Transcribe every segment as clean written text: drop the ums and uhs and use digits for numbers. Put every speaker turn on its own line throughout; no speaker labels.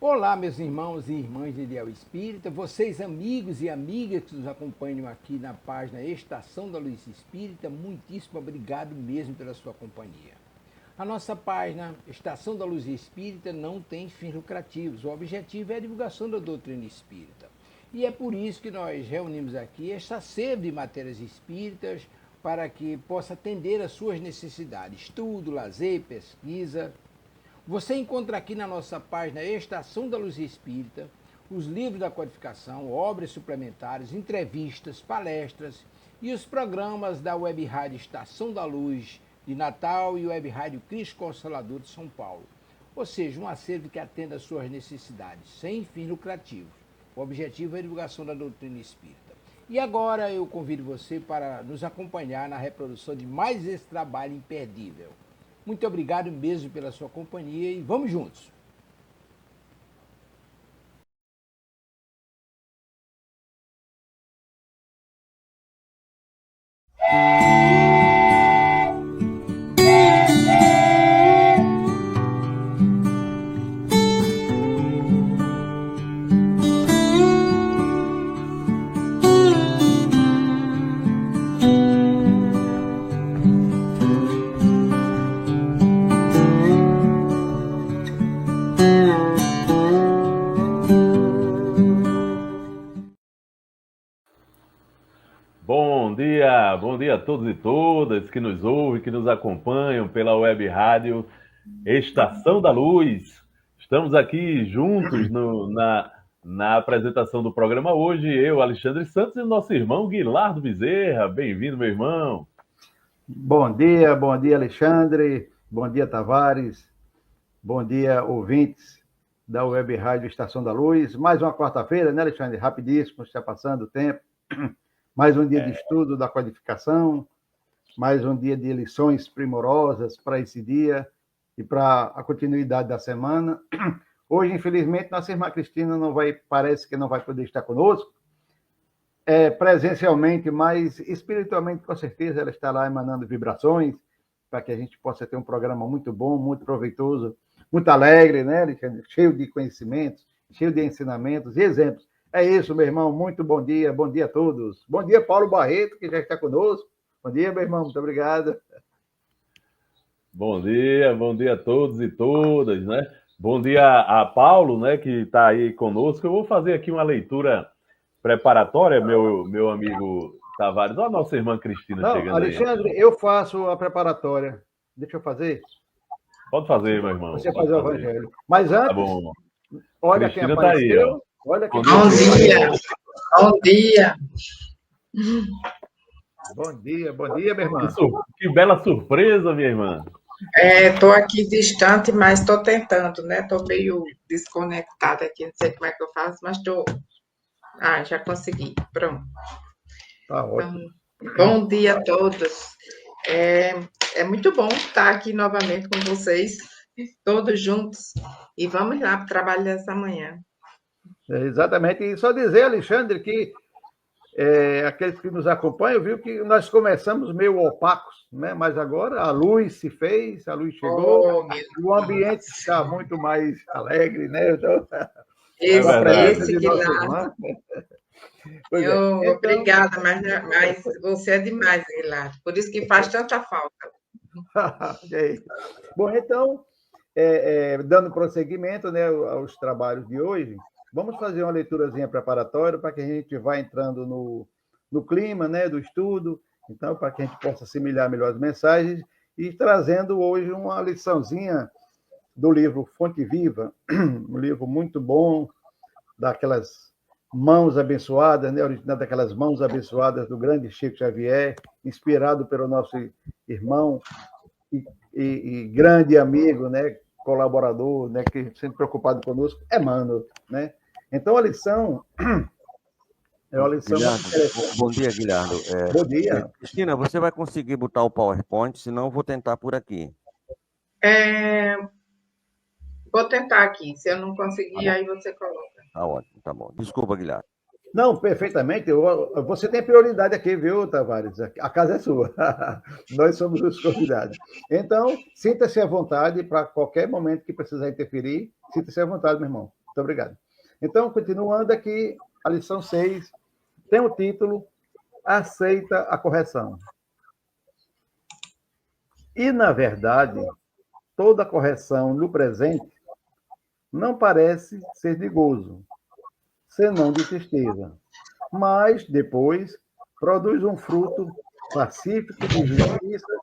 Olá, meus irmãos e irmãs de Ideal Espírita, vocês amigos e amigas que nos acompanham aqui na página Estação da Luz Espírita, muitíssimo obrigado mesmo pela sua companhia. A nossa página Estação da Luz Espírita não tem fins lucrativos, o objetivo é a divulgação da doutrina espírita. E é por isso que nós reunimos aqui esta sede de matérias espíritas para que possa atender às suas necessidades, estudo, lazer, pesquisa. Você encontra aqui na nossa página Estação da Luz Espírita os livros da codificação, obras suplementares, entrevistas, palestras e os programas da Web Rádio Estação da Luz de Natal e Web Rádio Cristo Consolador de São Paulo. Ou seja, um acervo que atenda às suas necessidades, sem fins lucrativos. O objetivo é a divulgação da doutrina espírita. E agora eu convido você para nos acompanhar na reprodução de mais esse trabalho imperdível. Muito obrigado mesmo pela sua companhia e vamos juntos!
Bom dia a todos e todas que nos ouvem, que nos acompanham pela Web Rádio Estação da Luz. Estamos aqui juntos na apresentação do programa hoje, eu, Alexandre Santos, e o nosso irmão Guilardo Bezerra. Bem-vindo, meu irmão.
Bom dia, Alexandre. Bom dia, Tavares. Bom dia, ouvintes da Web Rádio Estação da Luz. Mais uma quarta-feira, né, Alexandre? Rapidíssimo, está passando o tempo. Mais um dia de estudo da codificação, mais um dia de lições primorosas para esse dia e para a continuidade da semana. Hoje, infelizmente, nossa irmã Cristina parece que não vai poder estar conosco, presencialmente, mas espiritualmente, com certeza, ela está lá emanando vibrações para que a gente possa ter um programa muito bom, muito proveitoso, muito alegre, né, Alexandre? Cheio de conhecimentos, cheio de ensinamentos e exemplos. É isso, meu irmão. Muito bom dia a todos. Bom dia, Paulo Barreto, que já está conosco. Bom dia, meu irmão. Muito obrigado.
Bom dia a todos e todas, né? Bom dia a Paulo, né, que está aí conosco. Eu vou fazer aqui uma leitura preparatória, meu amigo Tavares. Olha a nossa irmã Cristina chegando
Alexandre,
aí.
eu faço a preparatória. Deixa eu fazer?
Pode fazer, meu irmão.
Você fazer o evangelho. Mas antes,
tá bom.
Olha
Cristina
quem apareceu.
Tá aí, ó.
Olha quem
Bom dia. Bom dia.
Bom dia, minha irmã.
Que bela surpresa, minha irmã.
Estou aqui distante, mas estou tentando, né? Estou meio desconectada aqui, não sei como é que eu faço, mas estou... já consegui. Pronto.
Tá ótimo.
Bom dia a todos. É muito bom estar aqui novamente com vocês, todos juntos. E vamos lá para o trabalho dessa manhã.
Exatamente. E só dizer, Alexandre, que aqueles que nos acompanham viu que nós começamos meio opacos, né? Mas agora a luz se fez, a luz chegou, o ambiente está muito mais alegre, né? Então,
esse Guilardo. Então, obrigada, mas você é demais, Guilardo. Por isso que faz tanta falta.
Bom, então, dando prosseguimento, né, aos trabalhos de hoje, vamos fazer uma leiturazinha preparatória para que a gente vá entrando no clima, né, do estudo, então, para que a gente possa assimilar melhor as mensagens e trazendo hoje uma liçãozinha do livro Fonte Viva, um livro muito bom, daquelas mãos abençoadas, né, originado daquelas mãos abençoadas do grande Chico Xavier, inspirado pelo nosso irmão e grande amigo, né, colaborador, né, que sempre preocupado conosco, Emmanuel, né? Então, a lição é uma lição...
Bom dia, Guilherme.
Bom dia.
Cristina, você vai conseguir botar o PowerPoint, senão eu vou tentar por aqui.
Vou tentar aqui. Se eu não conseguir, aí você coloca.
Tá ótimo, tá bom. Desculpa, Guilherme.
Não, perfeitamente. Você tem prioridade aqui, viu, Tavares? A casa é sua. Nós somos os convidados. Então, sinta-se à vontade para qualquer momento que precisar interferir. Sinta-se à vontade, meu irmão. Muito obrigado. Então, continuando aqui, a lição 6 tem o título Aceita a correção. E, na verdade, toda correção no presente não parece ser de gozo, senão de tristeza, mas depois produz um fruto pacífico de justiça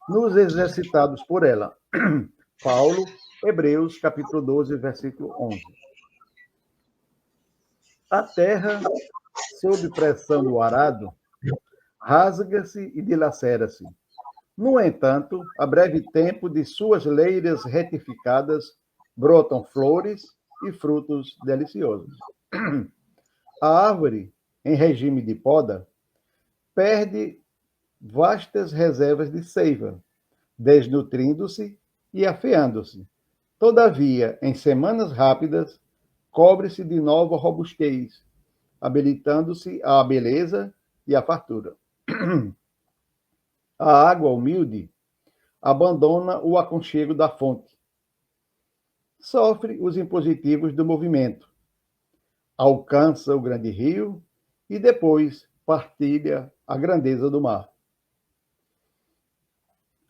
nos exercitados por ela. Paulo, Hebreus, capítulo 12, versículo 11. A terra, sob pressão do arado, rasga-se e dilacera-se. No entanto, a breve tempo de suas leiras retificadas, brotam flores e frutos deliciosos. A árvore, em regime de poda, perde vastas reservas de seiva, desnutrindo-se e afeando-se. Todavia, em semanas rápidas, cobre-se de nova robustez, habilitando-se à beleza e à fartura. A água humilde abandona o aconchego da fonte. Sofre os impositivos do movimento. Alcança o grande rio e depois partilha a grandeza do mar.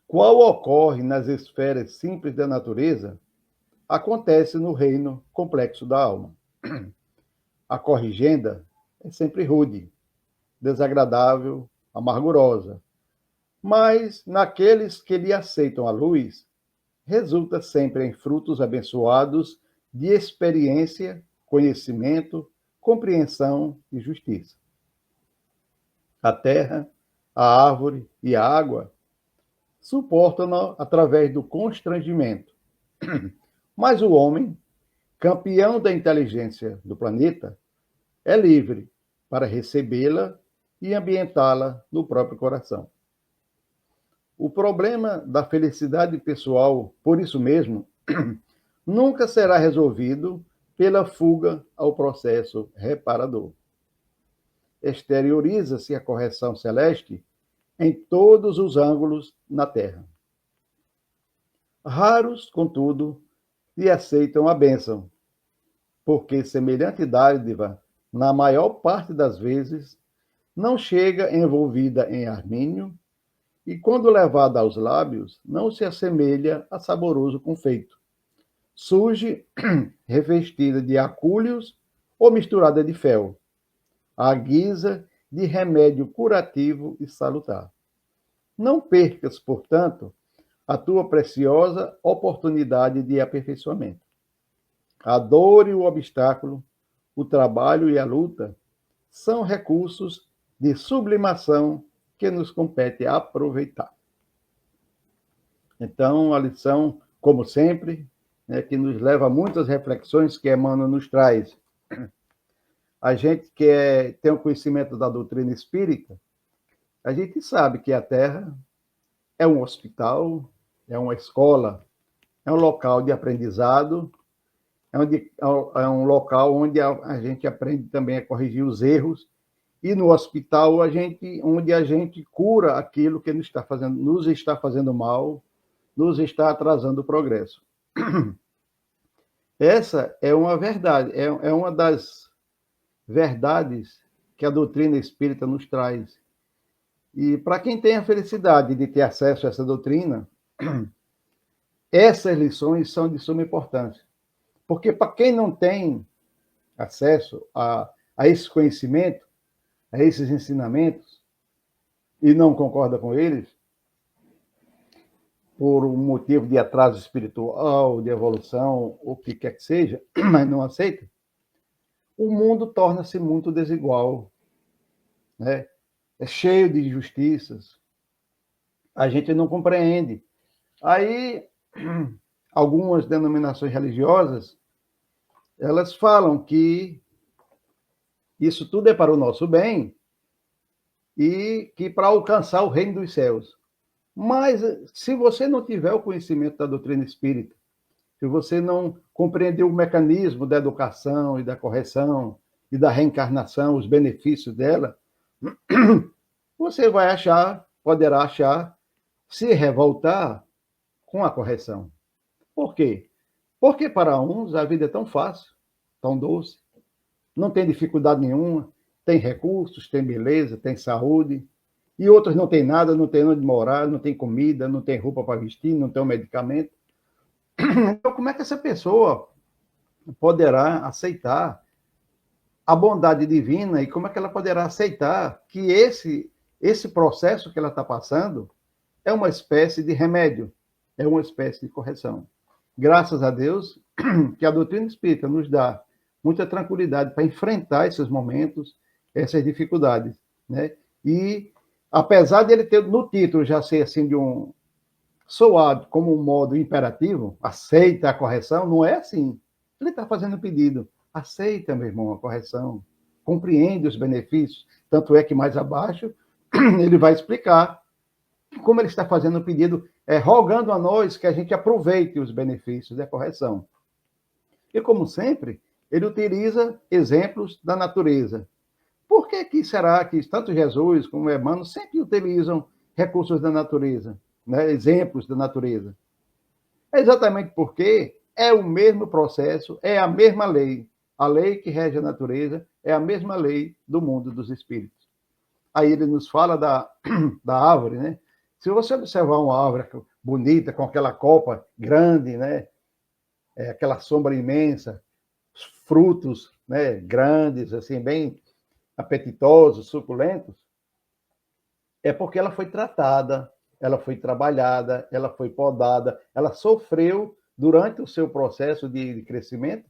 Qual ocorre nas esferas simples da natureza, acontece no reino complexo da alma. A corrigenda é sempre rude, desagradável, amargurosa, mas naqueles que lhe aceitam a luz, resulta sempre em frutos abençoados de experiência, conhecimento, compreensão e justiça. A terra, a árvore e a água suportam-no através do constrangimento. Mas o homem, campeão da inteligência do planeta, é livre para recebê-la e ambientá-la no próprio coração. O problema da felicidade pessoal, por isso mesmo, nunca será resolvido pela fuga ao processo reparador. Exterioriza-se a correção celeste em todos os ângulos na Terra. Raros, contudo, lhe aceitam a bênção, porque semelhante dádiva, na maior parte das vezes, não chega envolvida em armínio e, quando levada aos lábios, não se assemelha a saboroso confeito. Surge revestida de acúlios ou misturada de fel, à guisa de remédio curativo e salutar. Não percas, portanto, a tua preciosa oportunidade de aperfeiçoamento. A dor e o obstáculo, o trabalho e a luta são recursos de sublimação que nos compete aproveitar. Então, a lição, como sempre, que nos leva a muitas reflexões que Emmanuel nos traz. A gente que tem o conhecimento da doutrina espírita, a gente sabe que a Terra é um hospital, é uma escola, é um local de aprendizado, é um local onde a gente aprende também a corrigir os erros, e no hospital onde a gente cura aquilo que nos está fazendo mal, nos está atrasando o progresso. Essa é uma verdade, é uma das verdades que a doutrina espírita nos traz. E para quem tem a felicidade de ter acesso a essa doutrina, essas lições são de suma importância. Porque para quem não tem acesso a esse conhecimento, a esses ensinamentos, e não concorda com eles, por um motivo de atraso espiritual, de evolução, ou o que quer que seja, mas não aceita, o mundo torna-se muito desigual, né? É cheio de injustiças, a gente não compreende. Aí, algumas denominações religiosas, elas falam que isso tudo é para o nosso bem e que para alcançar o reino dos céus. Mas, se você não tiver o conhecimento da doutrina espírita, se você não compreender o mecanismo da educação e da correção e da reencarnação, os benefícios dela, você poderá achar, se revoltar com a correção. Por quê? Porque para uns a vida é tão fácil, tão doce, não tem dificuldade nenhuma, tem recursos, tem beleza, tem saúde, e outros não tem nada, não tem onde morar, não tem comida, não tem roupa para vestir, não tem um medicamento. Então, como é que essa pessoa poderá aceitar a bondade divina e como é que ela poderá aceitar que esse processo que ela está passando é uma espécie de remédio, é uma espécie de correção? Graças a Deus que a doutrina espírita nos dá muita tranquilidade para enfrentar esses momentos, essas dificuldades, né? E apesar de ele ter no título já ser assim soado como um modo imperativo, aceita a correção, não é assim. Ele está fazendo um pedido, aceita, meu irmão, a correção, compreende os benefícios, tanto é que mais abaixo ele vai explicar como ele está fazendo um pedido, rogando a nós que a gente aproveite os benefícios da correção. E como sempre, ele utiliza exemplos da natureza. Por que será que tanto Jesus como Emmanuel sempre utilizam recursos da natureza, né? Exemplos da natureza? É exatamente porque é o mesmo processo, é a mesma lei. A lei que rege a natureza é a mesma lei do mundo dos espíritos. Aí ele nos fala da árvore, né? Se você observar uma árvore bonita, com aquela copa grande, né? Aquela sombra imensa, frutos, né? Grandes, assim, bem apetitosos, suculentos, é porque ela foi tratada, ela foi trabalhada, ela foi podada, ela sofreu durante o seu processo de crescimento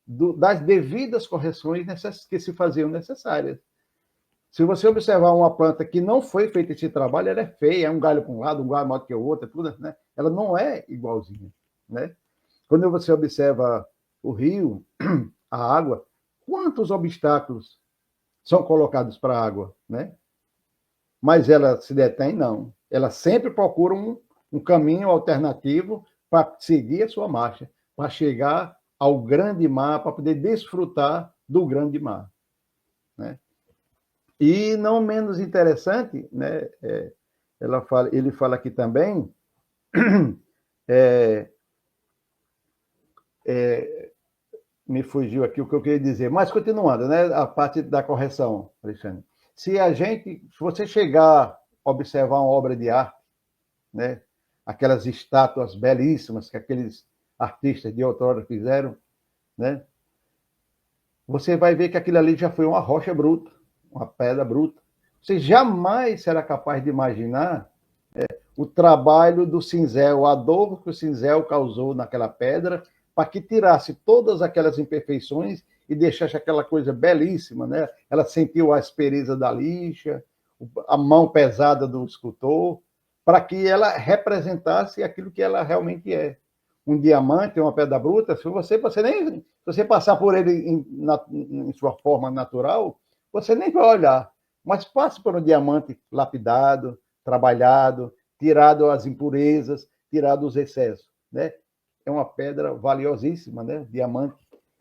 das devidas correções que se faziam necessárias. Se você observar uma planta que não foi feita esse trabalho, ela é feia, é um galho para um lado, um galho maior que o outro, tudo, né? Ela não é igualzinha, né? Quando você observa o rio, a água, quantos obstáculos são colocados para a água, né? Mas ela se detém? Não. Ela sempre procura um caminho alternativo para seguir a sua marcha, para chegar ao grande mar, para poder desfrutar do grande mar, né? E não menos interessante, né? Ele fala aqui também, me fugiu aqui o que eu queria dizer, mas continuando, né? A parte da correção, Alexandre. Se você chegar a observar uma obra de arte, né? Aquelas estátuas belíssimas que aqueles artistas de outrora fizeram, né? Você vai ver que aquilo ali já foi uma rocha bruta, uma pedra bruta. Você jamais será capaz de imaginar o trabalho do cinzel, a dor que o cinzel causou naquela pedra, para que tirasse todas aquelas imperfeições e deixasse aquela coisa belíssima, né? Ela sentiu a aspereza da lixa, a mão pesada do escultor, para que ela representasse aquilo que ela realmente é. Um diamante, uma pedra bruta, se você passar por ele em sua forma natural, você nem vai olhar. Mas passe por um diamante lapidado, trabalhado, tirado as impurezas, tirado os excessos, né? É uma pedra valiosíssima, né? Diamante.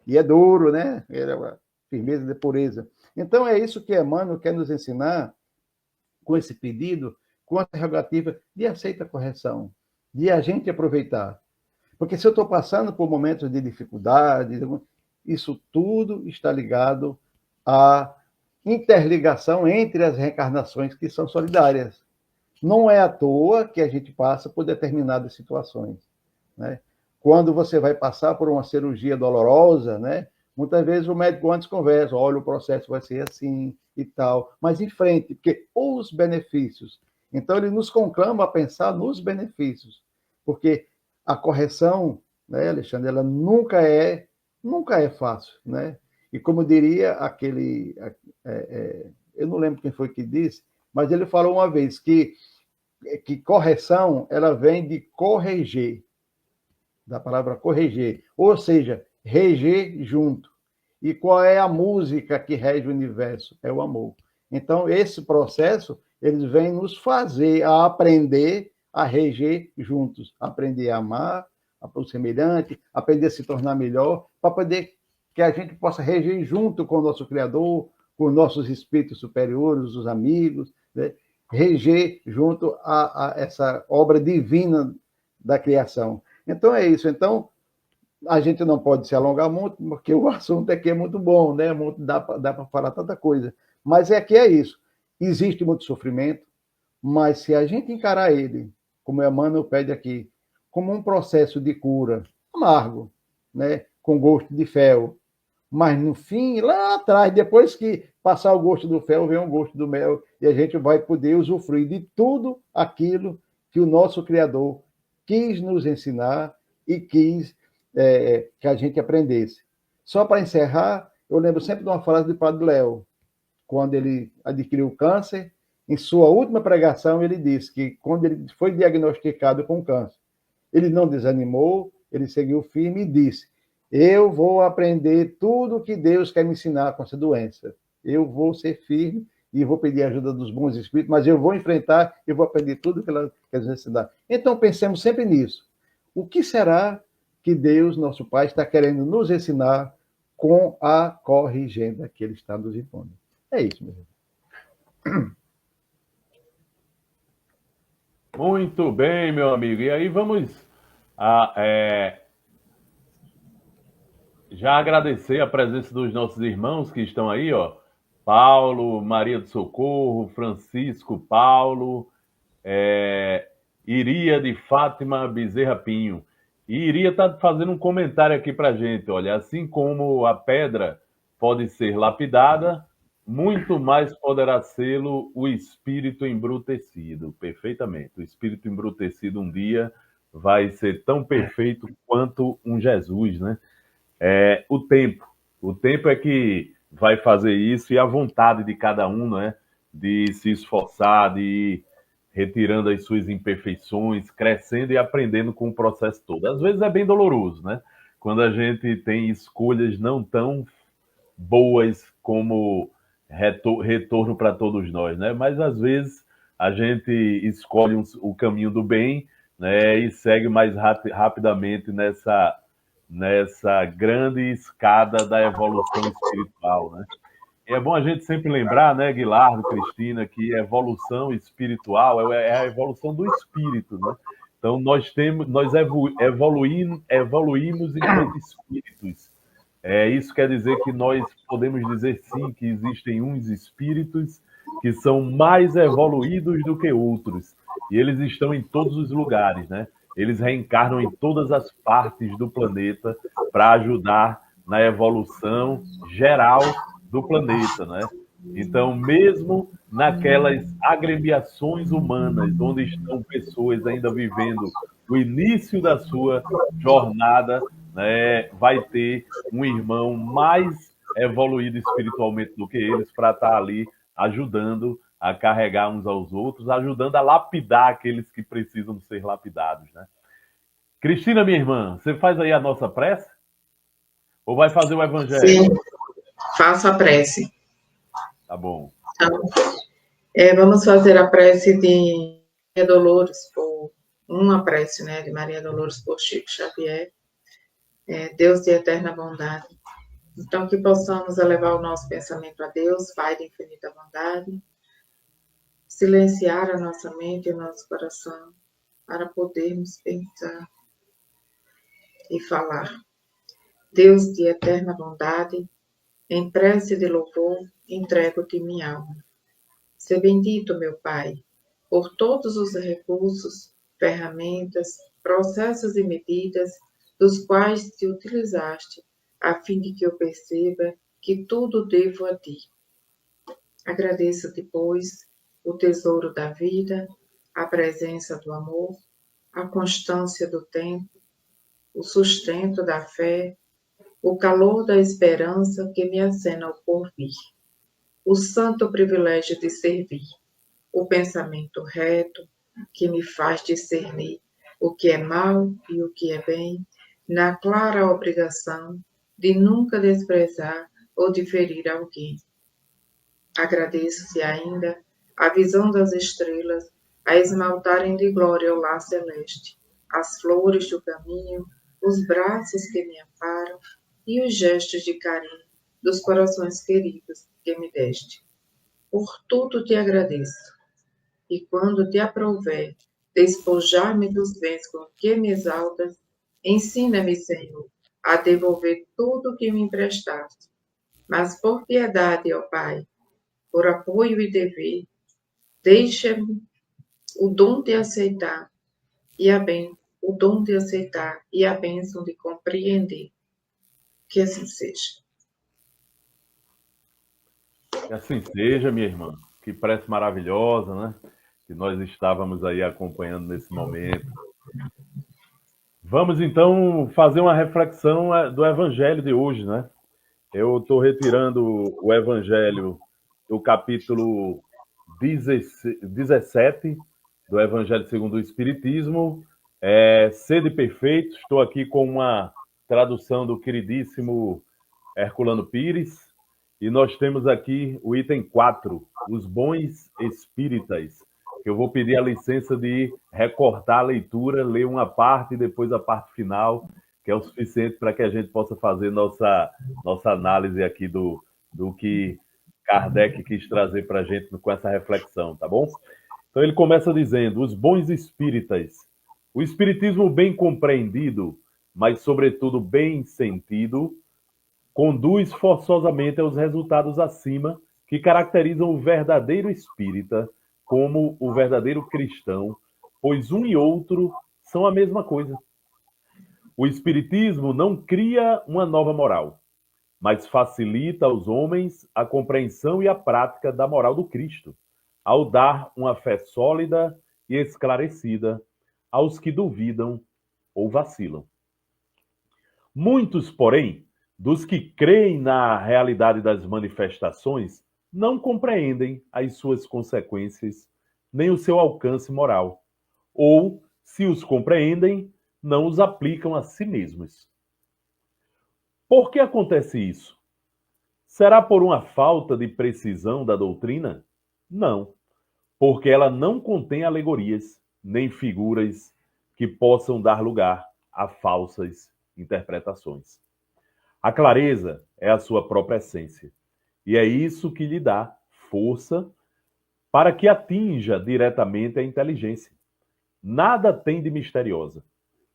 E é duro, né? É uma firmeza de pureza. Então, é isso que Emmanuel quer nos ensinar com esse pedido, com a prerrogativa de aceita a correção, de a gente aproveitar. Porque se eu estou passando por momentos de dificuldade, isso tudo está ligado à interligação entre as reencarnações que são solidárias. Não é à toa que a gente passa por determinadas situações, né? Quando você vai passar por uma cirurgia dolorosa, né? Muitas vezes o médico antes conversa, olha, o processo vai ser assim e tal, mas em frente, porque os benefícios. Então, ele nos conclama a pensar nos benefícios, porque a correção, né, Alexandre, ela nunca é fácil, né? E como diria eu não lembro quem foi que disse, mas ele falou uma vez que correção, ela vem de corrigir, da palavra corrigir, ou seja, reger junto. E qual é a música que rege o universo? É o amor. Então, esse processo, eles vêm nos fazer a aprender a reger juntos, aprender a amar o semelhante, aprender a se tornar melhor, para poder que a gente possa reger junto com o nosso Criador, com nossos espíritos superiores, os amigos, né? Reger junto a essa obra divina da criação. Então, é isso. Então, A gente não pode se alongar muito, porque o assunto aqui é muito bom, né? Dá para falar tanta coisa. Mas aqui é isso. Existe muito sofrimento, mas se a gente encarar ele, como Emmanuel pede aqui, como um processo de cura amargo, né? Com gosto de fel, mas no fim, lá atrás, depois que passar o gosto do fel, vem o gosto do mel, e a gente vai poder usufruir de tudo aquilo que o nosso Criador quis nos ensinar e quis que a gente aprendesse. Só para encerrar, eu lembro sempre de uma frase do Padre Léo, quando ele adquiriu câncer. Em sua última pregação, ele disse que quando ele foi diagnosticado com câncer, ele não desanimou, ele seguiu firme e disse: eu vou aprender tudo que Deus quer me ensinar com essa doença. Eu vou ser firme e vou pedir a ajuda dos bons espíritos, mas eu vou enfrentar e vou aprender tudo que ela quer nos ensinar. Então, pensemos sempre nisso. O que será que Deus, nosso Pai, está querendo nos ensinar com a corrigenda que Ele está nos impondo? É isso, meu irmão.
Muito bem, meu amigo. E aí vamos já agradecer a presença dos nossos irmãos que estão aí, ó. Paulo, Maria do Socorro, Francisco, Paulo, Iria de Fátima Bezerra Pinho. E Iria está fazendo um comentário aqui para a gente. Olha, assim como a pedra pode ser lapidada, muito mais poderá sê-lo o espírito embrutecido. Perfeitamente. O espírito embrutecido um dia vai ser tão perfeito quanto um Jesus, né? O tempo é que vai fazer isso, e a vontade de cada um, né? De se esforçar, de ir retirando as suas imperfeições, crescendo e aprendendo com o processo todo. Às vezes é bem doloroso, né? Quando a gente tem escolhas não tão boas como retorno para todos nós, né? Mas às vezes a gente escolhe o caminho do bem, né? E segue mais rapidamente nessa grande escada da evolução espiritual, né? E é bom a gente sempre lembrar, né, Guilardo, Cristina, que evolução espiritual é a evolução do espírito, né? Então nós evoluímos enquanto espíritos. Isso quer dizer que nós podemos dizer sim que existem uns espíritos que são mais evoluídos do que outros, e eles estão em todos os lugares, né? Eles reencarnam em todas as partes do planeta para ajudar na evolução geral do planeta, né? Então, mesmo naquelas agremiações humanas, onde estão pessoas ainda vivendo o início da sua jornada, né, vai ter um irmão mais evoluído espiritualmente do que eles para estar ali ajudando a carregar uns aos outros, ajudando a lapidar aqueles que precisam ser lapidados, né? Cristina, minha irmã, você faz aí a nossa prece? Ou vai fazer o evangelho?
Sim, faço a prece.
Tá bom.
Então, vamos fazer a prece de Maria Dolores, uma prece, né, de Maria Dolores por Chico Xavier, Deus de eterna bondade. Então, que possamos elevar o nosso pensamento a Deus, Pai de infinita bondade, silenciar a nossa mente e o nosso coração para podermos pensar e falar. Deus de eterna bondade, em prece de louvor, entrego-te minha alma. Sê bendito, meu Pai, por todos os recursos, ferramentas, processos e medidas dos quais te utilizaste, a fim de que eu perceba que tudo devo a ti. Agradeço-te, pois, o tesouro da vida, a presença do amor, a constância do tempo, o sustento da fé, o calor da esperança que me acena ao porvir, o santo privilégio de servir, o pensamento reto que me faz discernir o que é mal e o que é bem, na clara obrigação de nunca desprezar ou de ferir alguém. Agradeço-te ainda a visão das estrelas a esmaltarem de glória o lar celeste, as flores do caminho, os braços que me amparam e os gestos de carinho dos corações queridos que me deste. Por tudo te agradeço, e quando te aprouver despojar-me dos bens com que me exaltas, ensina-me, Senhor, a devolver tudo o que me emprestaste. Mas por piedade, ó Pai, por apoio e dever, deixa-me o dom de aceitar o dom de aceitar e a bênção de compreender. Que assim seja.
Que assim seja, minha irmã. Que prece maravilhosa, né? Que nós estávamos aí acompanhando nesse momento. Vamos então fazer uma reflexão do Evangelho de hoje, né? Eu estou retirando o Evangelho do capítulo 17 do Evangelho segundo o Espiritismo, Sede Perfeito. Estou aqui com uma tradução do queridíssimo Herculano Pires, e nós temos aqui o item 4, os bons espíritas, que eu vou pedir a licença de recortar a leitura, ler uma parte e depois a parte final, que é o suficiente para que a gente possa fazer nossa análise aqui do que Kardec quis trazer para a gente com essa reflexão, tá bom? Então ele começa dizendo, os bons espíritas, o espiritismo bem compreendido, mas sobretudo bem sentido, conduz forçosamente aos resultados acima que caracterizam o verdadeiro espírita como o verdadeiro cristão, pois um e outro são a mesma coisa. O espiritismo não cria uma nova moral, mas facilita aos homens a compreensão e a prática da moral do Cristo, ao dar uma fé sólida e esclarecida aos que duvidam ou vacilam. Muitos, porém, dos que creem na realidade das manifestações, não compreendem as suas consequências, nem o seu alcance moral. Ou, se os compreendem, não os aplicam a si mesmos. Por que acontece isso? Será por uma falta de precisão da doutrina? Não, porque ela não contém alegorias, nem figuras que possam dar lugar a falsas interpretações. A clareza é a sua própria essência, e é isso que lhe dá força para que atinja diretamente a inteligência. Nada tem de misteriosa,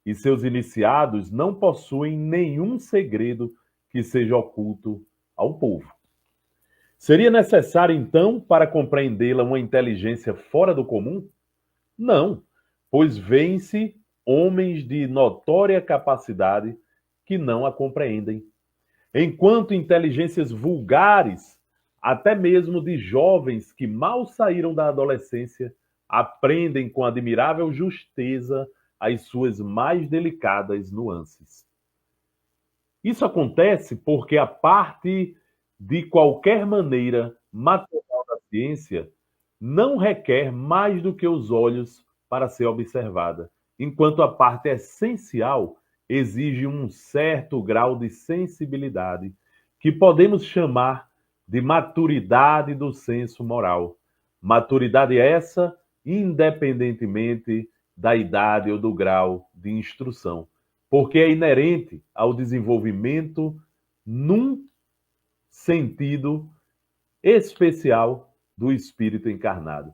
e seus iniciados não possuem nenhum segredo que seja oculto ao povo. Seria necessário, então, para compreendê-la, uma inteligência fora do comum? Não, pois vêem-se homens de notória capacidade que não a compreendem. Enquanto inteligências vulgares, até mesmo de jovens que mal saíram da adolescência, aprendem com admirável justeza as suas mais delicadas nuances. Isso acontece porque a parte de qualquer maneira material da ciência não requer mais do que os olhos para ser observada, enquanto a parte essencial exige um certo grau de sensibilidade, que podemos chamar de maturidade do senso moral. Maturidade essa, independentemente da idade ou do grau de instrução, porque é inerente ao desenvolvimento num sentido especial do espírito encarnado.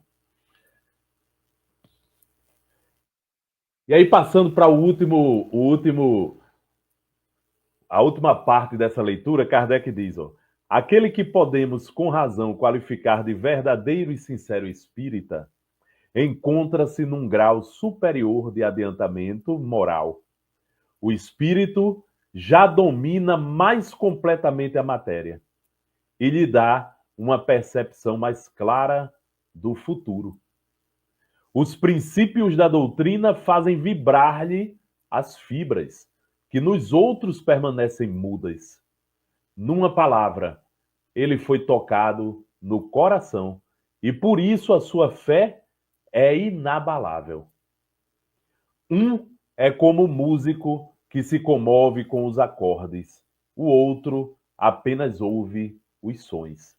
E aí, passando para a última parte dessa leitura, Kardec diz, aquele que podemos com razão qualificar de verdadeiro e sincero espírita, encontra-se num grau superior de adiantamento moral. O espírito já domina mais completamente a matéria e lhe dá uma percepção mais clara do futuro. Os princípios da doutrina fazem vibrar-lhe as fibras, que nos outros permanecem mudas. Numa palavra, ele foi tocado no coração e por isso a sua fé é inabalável. Um é como o músico que se comove com os acordes, o outro apenas ouve os sons.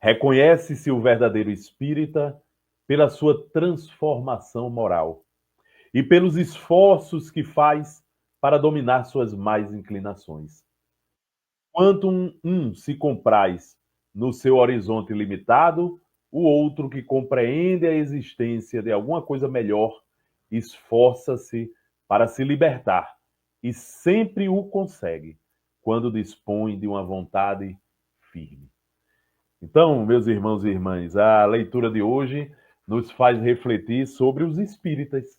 Reconhece-se o verdadeiro espírita pela sua transformação moral e pelos esforços que faz para dominar suas más inclinações. Quanto um se compraz no seu horizonte limitado, o outro que compreende a existência de alguma coisa melhor esforça-se para se libertar e sempre o consegue quando dispõe de uma vontade firme. Então, meus irmãos e irmãs, a leitura de hoje nos faz refletir sobre os espíritas.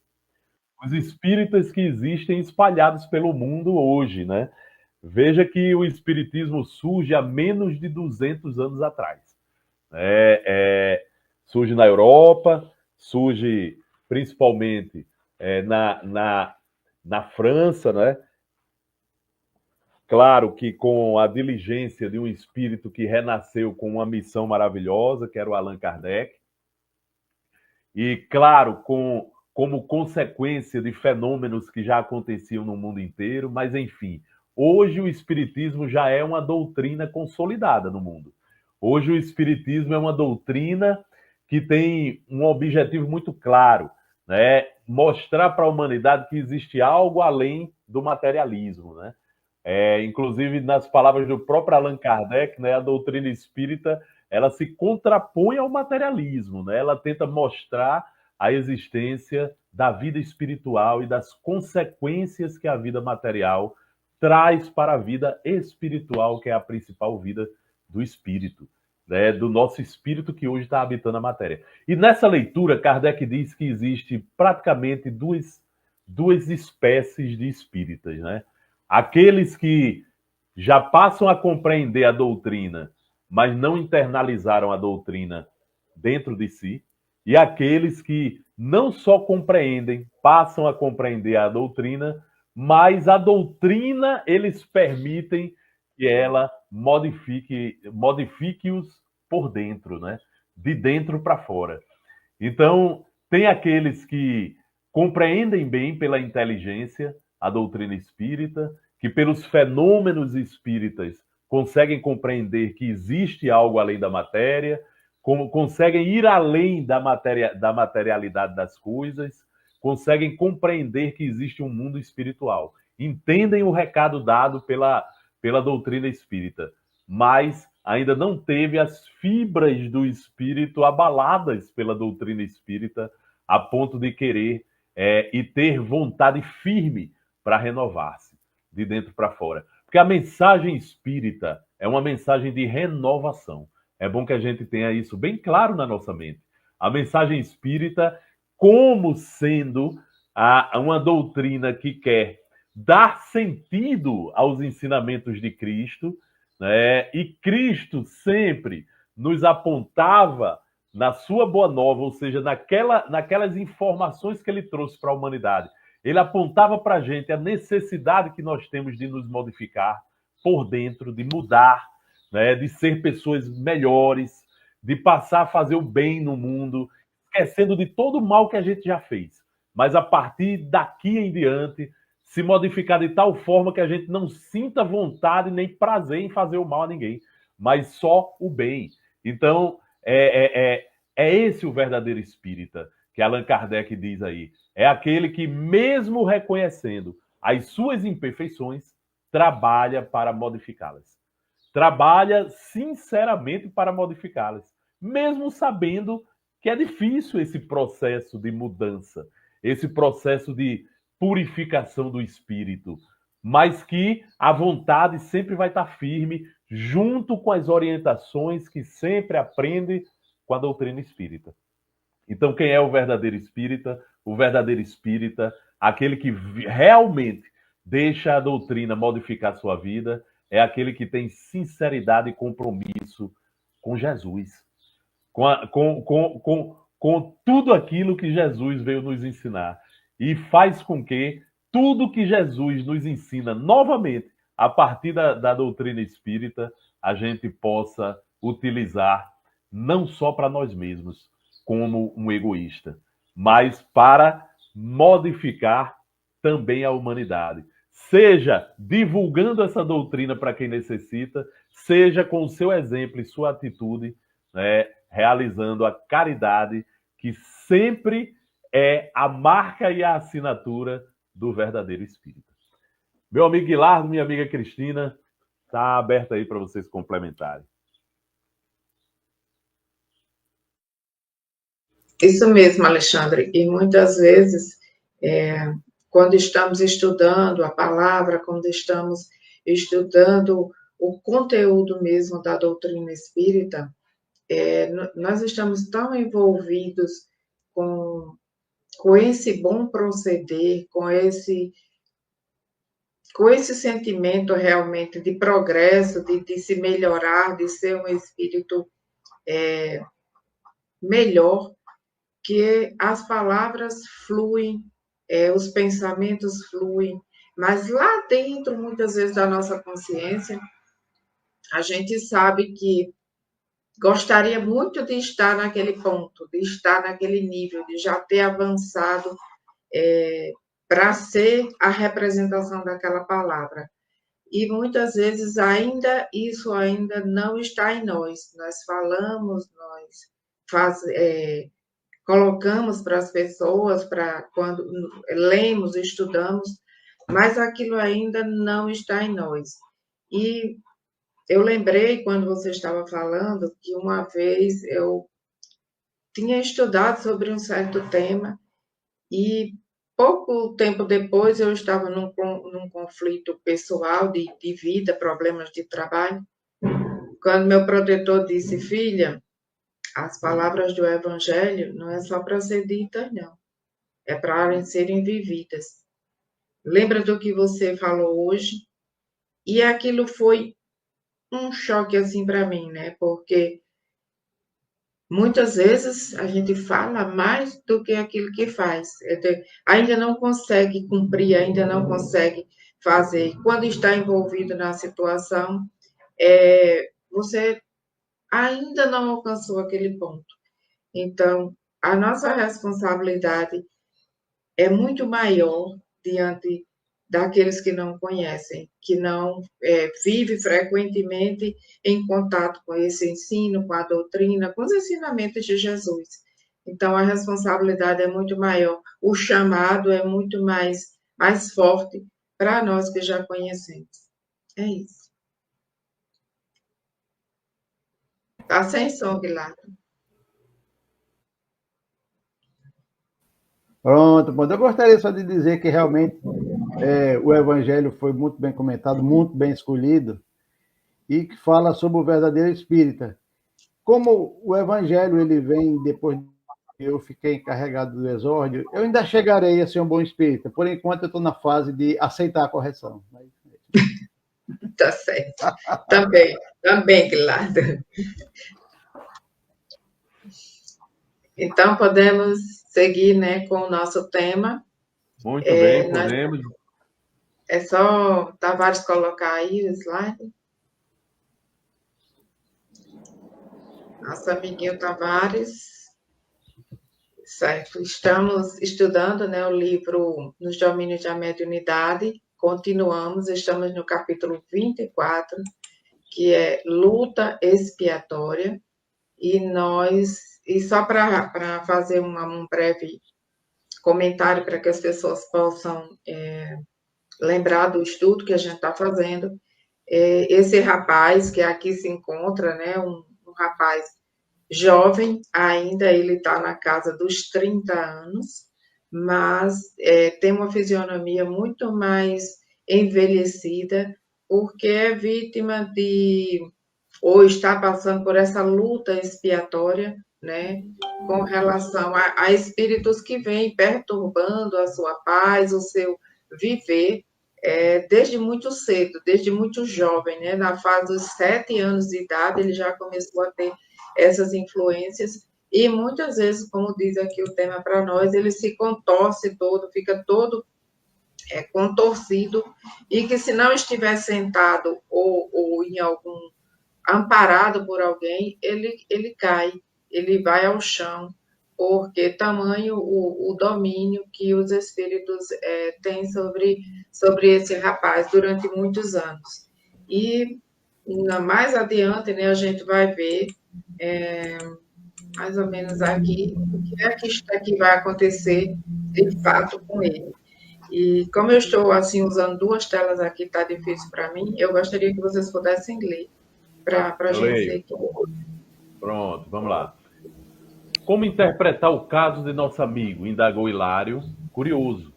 Os espíritas que existem espalhados pelo mundo hoje, né? Veja que o espiritismo surge há menos de 200 anos atrás. Surge na Europa, surge principalmente na França, né? Claro que com a diligência de um espírito que renasceu com uma missão maravilhosa, que era o Allan Kardec, e claro, como consequência de fenômenos que já aconteciam no mundo inteiro, mas enfim, hoje o espiritismo já é uma doutrina consolidada no mundo. Hoje o espiritismo é uma doutrina que tem um objetivo muito claro, né? Mostrar para a humanidade que existe algo além do materialismo, né? Inclusive, nas palavras do próprio Allan Kardec, né, a doutrina espírita ela se contrapõe ao materialismo, né? Ela tenta mostrar a existência da vida espiritual e das consequências que a vida material traz para a vida espiritual, que é a principal vida do espírito, né? Do nosso espírito que hoje está habitando a matéria. E nessa leitura, Kardec diz que existe praticamente duas espécies de espíritas, né? Aqueles que já passam a compreender a doutrina, mas não internalizaram a doutrina dentro de si, e aqueles que não só compreendem, passam a compreender a doutrina, mas a doutrina eles permitem que ela modifique-os por dentro, né? De dentro para fora. Então, tem aqueles que compreendem bem pela inteligência a doutrina espírita, que pelos fenômenos espíritas conseguem compreender que existe algo além da matéria, como conseguem ir além da materialidade das coisas, conseguem compreender que existe um mundo espiritual. Entendem o recado dado pela doutrina espírita, mas ainda não teve as fibras do espírito abaladas pela doutrina espírita a ponto de querer e ter vontade firme para renovar-se de dentro para fora. Porque a mensagem espírita é uma mensagem de renovação. É bom que a gente tenha isso bem claro na nossa mente. A mensagem espírita como sendo uma doutrina que quer dar sentido aos ensinamentos de Cristo, né? E Cristo sempre nos apontava na sua boa nova, ou seja, naquelas informações que ele trouxe para a humanidade. Ele apontava para a gente a necessidade que nós temos de nos modificar por dentro, de mudar, né? De ser pessoas melhores, de passar a fazer o bem no mundo, esquecendo de todo o mal que a gente já fez. Mas a partir daqui em diante, se modificar de tal forma que a gente não sinta vontade nem prazer em fazer o mal a ninguém, mas só o bem. Então, é esse o verdadeiro espírita, que Allan Kardec diz aí. É aquele que, mesmo reconhecendo as suas imperfeições, trabalha para modificá-las. Trabalha sinceramente para modificá-las, mesmo sabendo que é difícil esse processo de mudança, esse processo de purificação do espírito, mas que a vontade sempre vai estar firme, junto com as orientações que sempre aprende com a doutrina espírita. Então, quem é o verdadeiro espírita? O verdadeiro espírita, aquele que realmente deixa a doutrina modificar sua vida, é aquele que tem sinceridade e compromisso com Jesus, com tudo aquilo que Jesus veio nos ensinar. E faz com que tudo que Jesus nos ensina novamente, a partir da doutrina espírita, a gente possa utilizar não só para nós mesmos, como um egoísta, mas para modificar também a humanidade. Seja divulgando essa doutrina para quem necessita, seja com o seu exemplo e sua atitude, né, realizando a caridade, que sempre é a marca e a assinatura do verdadeiro espírita. Meu amigo Guilardo, minha amiga Cristina, está aberto aí para vocês complementarem.
Isso mesmo, Alexandre. E muitas vezes quando estamos estudando a palavra, quando estamos estudando o conteúdo mesmo da doutrina espírita, nós estamos tão envolvidos com esse bom proceder, com esse sentimento realmente de progresso, de se melhorar, de ser um espírito melhor, que as palavras fluem, os pensamentos fluem, mas lá dentro, muitas vezes, da nossa consciência, a gente sabe que gostaria muito de estar naquele ponto, de estar naquele nível, de já ter avançado para ser a representação daquela palavra. E muitas vezes isso ainda não está em nós. Nós falamos, colocamos para as pessoas, para quando lemos, estudamos, mas aquilo ainda não está em nós. E eu lembrei, quando você estava falando, que uma vez eu tinha estudado sobre um certo tema e pouco tempo depois eu estava num conflito pessoal de vida, problemas de trabalho, quando meu protetor disse: filha, as palavras do Evangelho não é só para ser ditas, não. É para serem vividas. Lembra do que você falou hoje? E aquilo foi um choque assim para mim, né? Porque muitas vezes a gente fala mais do que aquilo que faz. Ainda não consegue cumprir, ainda não consegue fazer. Quando está envolvido na situação, você ainda não alcançou aquele ponto. Então, a nossa responsabilidade é muito maior diante daqueles que não conhecem, que não vivem frequentemente em contato com esse ensino, com a doutrina, com os ensinamentos de Jesus. Então, a responsabilidade é muito maior, o chamado é muito mais forte para nós que já conhecemos. É isso. Está sem som, Guilherme.
Pronto, mas eu gostaria só de dizer que realmente o Evangelho foi muito bem comentado, muito bem escolhido, e que fala sobre o verdadeiro espírita. Como o Evangelho ele vem depois que eu fiquei encarregado do exórdio, eu ainda chegarei a ser um bom espírita. Por enquanto, eu estou na fase de aceitar a correção.
Tá certo. Também, Guilherme. Então, podemos seguir, né, com o nosso tema.
Muito bem, podemos.
É só Tavares colocar aí o slide. Nosso amiguinho Tavares. Certo. Estamos estudando, né, o livro Nos Domínios da Mediunidade. Continuamos, estamos no capítulo 24, que é Luta Expiatória. E só para fazer um breve comentário para que as pessoas possam lembrar do estudo que a gente está fazendo, esse rapaz que aqui se encontra, né, um rapaz jovem ainda, ele está na casa dos 30 anos, mas tem uma fisionomia muito mais envelhecida, porque é vítima ou está passando por essa luta expiatória, né, com relação a espíritos que vêm perturbando a sua paz, o seu viver, desde muito cedo, desde muito jovem, né, na fase dos 7 anos de idade, ele já começou a ter essas influências, e muitas vezes, como diz aqui o tema para nós, ele se contorce todo, fica todo contorcido, e que se não estiver sentado ou em algum amparado por alguém, ele cai, ele vai ao chão, porque tamanho o domínio que os espíritos têm sobre esse rapaz durante muitos anos. E mais adiante, né, a gente vai ver mais ou menos aqui o que é que vai acontecer de fato com ele. E como eu estou assim usando 2 telas aqui, está difícil para mim, eu gostaria que vocês pudessem ler para a gente seguir.
Pronto, vamos lá. Como interpretar o caso de nosso amigo? Indagou Hilário, curioso.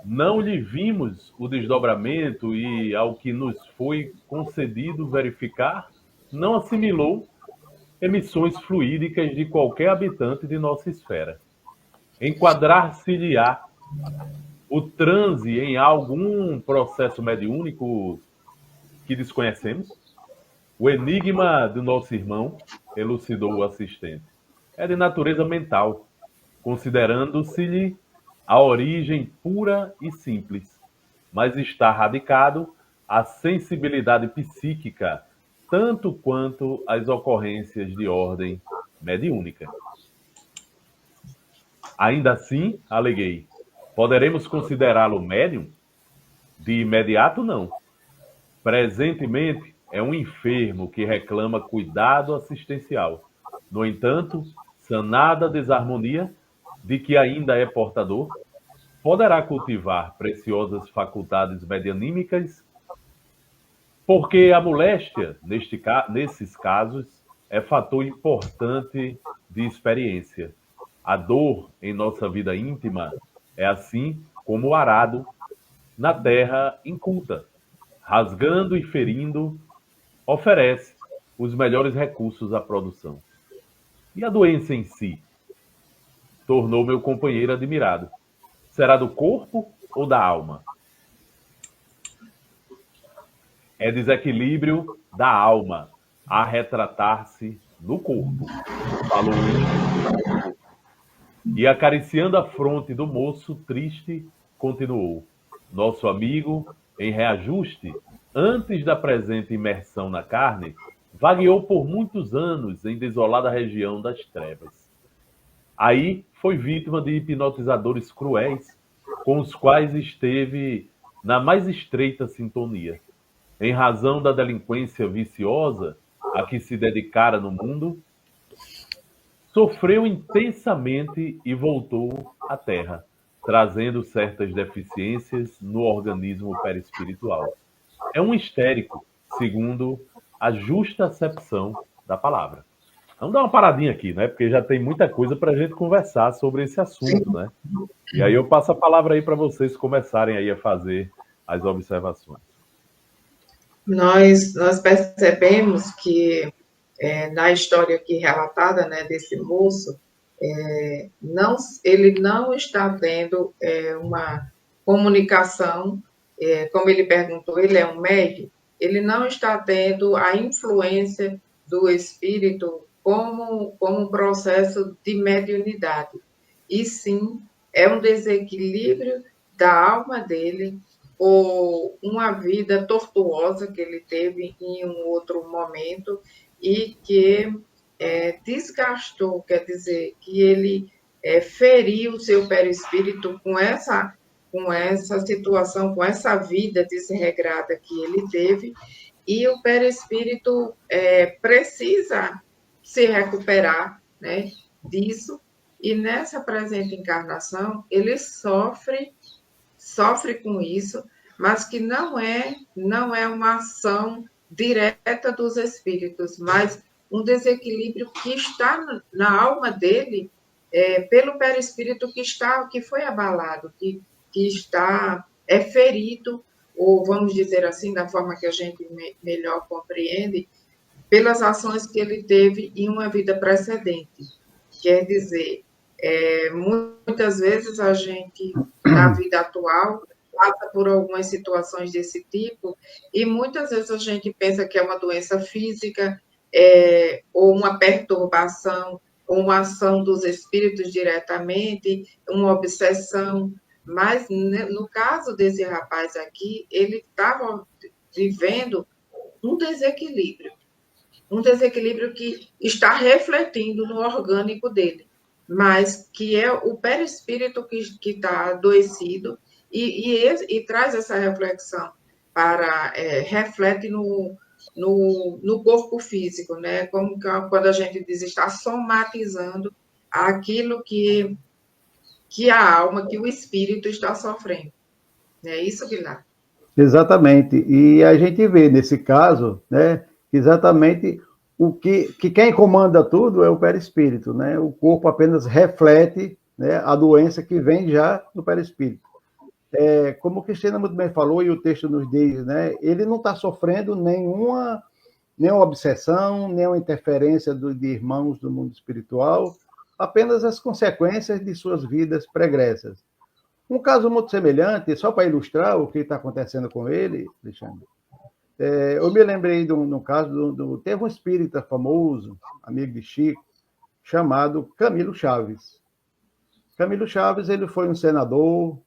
não lhe vimos o desdobramento e, ao que nos foi concedido verificar, não assimilou emissões fluídicas de qualquer habitante de nossa esfera. Enquadrar-se-lhe-á o transe em algum processo mediúnico que desconhecemos? O enigma do nosso irmão, elucidou o assistente, é de natureza mental, considerando-se-lhe a origem pura e simples, mas está radicado a sensibilidade psíquica, tanto quanto as ocorrências de ordem mediúnica. Ainda assim, aleguei, poderemos considerá-lo médium? De imediato, não. Presentemente, é um enfermo que reclama cuidado assistencial. No entanto, sanada a desarmonia de que ainda é portador, poderá cultivar preciosas faculdades medianímicas, porque a moléstia, nesses casos, é fator importante de experiência. A dor em nossa vida íntima é assim como o arado na terra inculta, rasgando e ferindo, oferece os melhores recursos à produção. E a doença em si? Tornou meu companheiro admirado. Será do corpo ou da alma? É desequilíbrio da alma a retratar-se no corpo, falou ele. E acariciando a fronte do moço triste, continuou. Nosso amigo, em reajuste, antes da presente imersão na carne, vagueou por muitos anos em desolada região das trevas. Aí foi vítima de hipnotizadores cruéis, com os quais esteve na mais estreita sintonia. Em razão da delinquência viciosa a que se dedicara no mundo, sofreu intensamente e voltou à Terra, trazendo certas deficiências no organismo perispiritual. É um histérico, segundo a justa acepção da palavra. Vamos dar uma paradinha aqui, né? Porque já tem muita coisa para a gente conversar sobre esse assunto, né? E aí eu passo a palavra aí para vocês começarem aí a fazer as observações.
Nós percebemos que na história aqui relatada, né, desse moço, ele não está tendo uma comunicação, como ele perguntou, ele é um médium, ele não está tendo a influência do espírito como um processo de mediunidade, e sim é um desequilíbrio da alma dele, ou uma vida tortuosa que ele teve em um outro momento e que desgastou, quer dizer, que ele feriu o seu perispírito com essa situação, com essa vida desregrada que ele teve, e o perispírito precisa se recuperar, né, disso, e nessa presente encarnação ele sofre com isso, mas que não é uma ação direta dos espíritos, mas um desequilíbrio que está na alma dele, pelo perispírito que foi abalado, que está ferido, ou vamos dizer assim, da forma que a gente melhor compreende, pelas ações que ele teve em uma vida precedente. Quer dizer, muitas vezes a gente, na vida atual, passa por algumas situações desse tipo, e muitas vezes a gente pensa que é uma doença física, ou uma perturbação, ou uma ação dos espíritos diretamente, uma obsessão, mas no caso desse rapaz aqui, ele estava vivendo um desequilíbrio que está refletindo no orgânico dele, mas que é o perispírito que está adoecido e traz essa reflexão reflete no corpo físico, né? Como quando a gente diz, está somatizando aquilo que a alma, que o espírito está sofrendo. É isso, Guilherme?
Exatamente. E a gente vê nesse caso, né, exatamente que quem comanda tudo é o perispírito, né? O corpo apenas reflete, né, a doença que vem já do perispírito. como a Cristina muito bem falou, e o texto nos diz, né, ele não está sofrendo nenhuma obsessão, nenhuma interferência de irmãos do mundo espiritual, apenas as consequências de suas vidas pregressas. Um caso muito semelhante, só para ilustrar o que está acontecendo com ele, Alexandre, eu me lembrei de um caso, teve um espírita famoso, amigo de Chico, chamado Camilo Chaves. Camilo Chaves, ele foi um senador,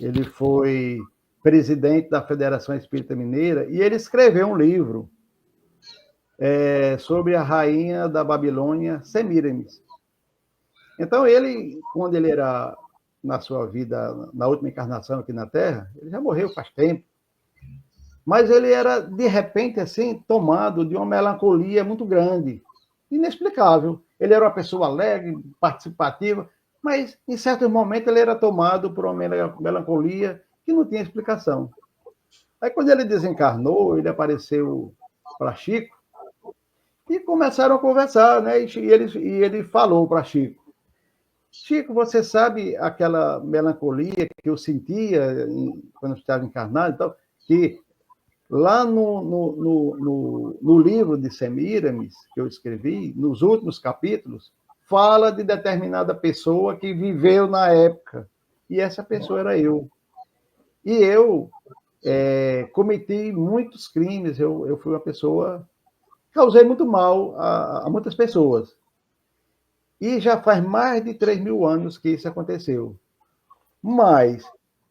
ele foi presidente da Federação Espírita Mineira, e ele escreveu um livro sobre a rainha da Babilônia, Semíramis. Então, ele, quando ele era na sua vida, na última encarnação aqui na Terra, ele já morreu faz tempo, mas ele era, de repente, assim, tomado de uma melancolia muito grande, inexplicável. Ele era uma pessoa alegre, participativa, mas, em certos momentos, ele era tomado por uma melancolia que não tinha explicação. Aí, quando ele desencarnou, ele apareceu para Chico e começaram a conversar, né? E ele falou para Chico: Chico, você sabe aquela melancolia que eu sentia quando eu estava encarnado, então, que lá no livro de Semíramis, que eu escrevi, nos últimos capítulos, fala de determinada pessoa que viveu na época, e essa pessoa era eu. E eu cometi muitos crimes, eu fui uma pessoa, causei muito mal a muitas pessoas. E já faz mais de 3.000 anos que isso aconteceu. Mas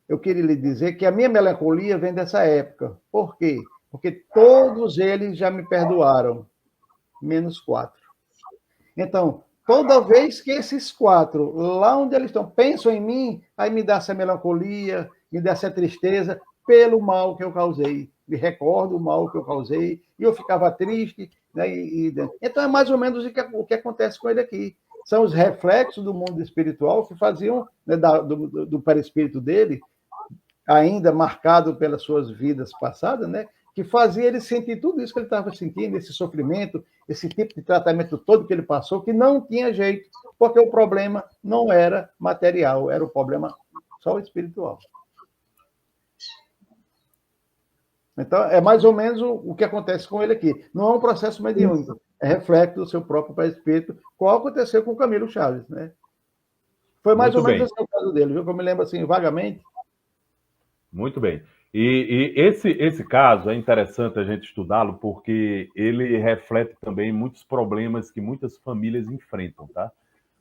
eu queria lhe dizer que a minha melancolia vem dessa época. Por quê? Porque todos eles já me perdoaram, menos 4. Então, toda vez que esses 4, lá onde eles estão, pensam em mim, aí me dá essa melancolia, me dá essa tristeza pelo mal que eu causei. Me recordo o mal que eu causei, e eu ficava triste. Né? Então, é mais ou menos o que acontece com ele aqui. São os reflexos do mundo espiritual que faziam, né, do perispírito dele, ainda marcado pelas suas vidas passadas, né, que fazia ele sentir tudo isso que ele estava sentindo, esse sofrimento, esse tipo de tratamento todo que ele passou, que não tinha jeito, porque o problema não era material, era o problema só espiritual. Então, é mais ou menos o que acontece com ele aqui. Não é um processo mediúnico, é reflexo do seu próprio perispírito, qual aconteceu com o Camilo Chaves, né? Foi mais ou menos esse o caso dele, viu? Que eu me lembro assim, vagamente.
Muito bem. E esse caso é interessante a gente estudá-lo porque ele reflete também muitos problemas que muitas famílias enfrentam, tá?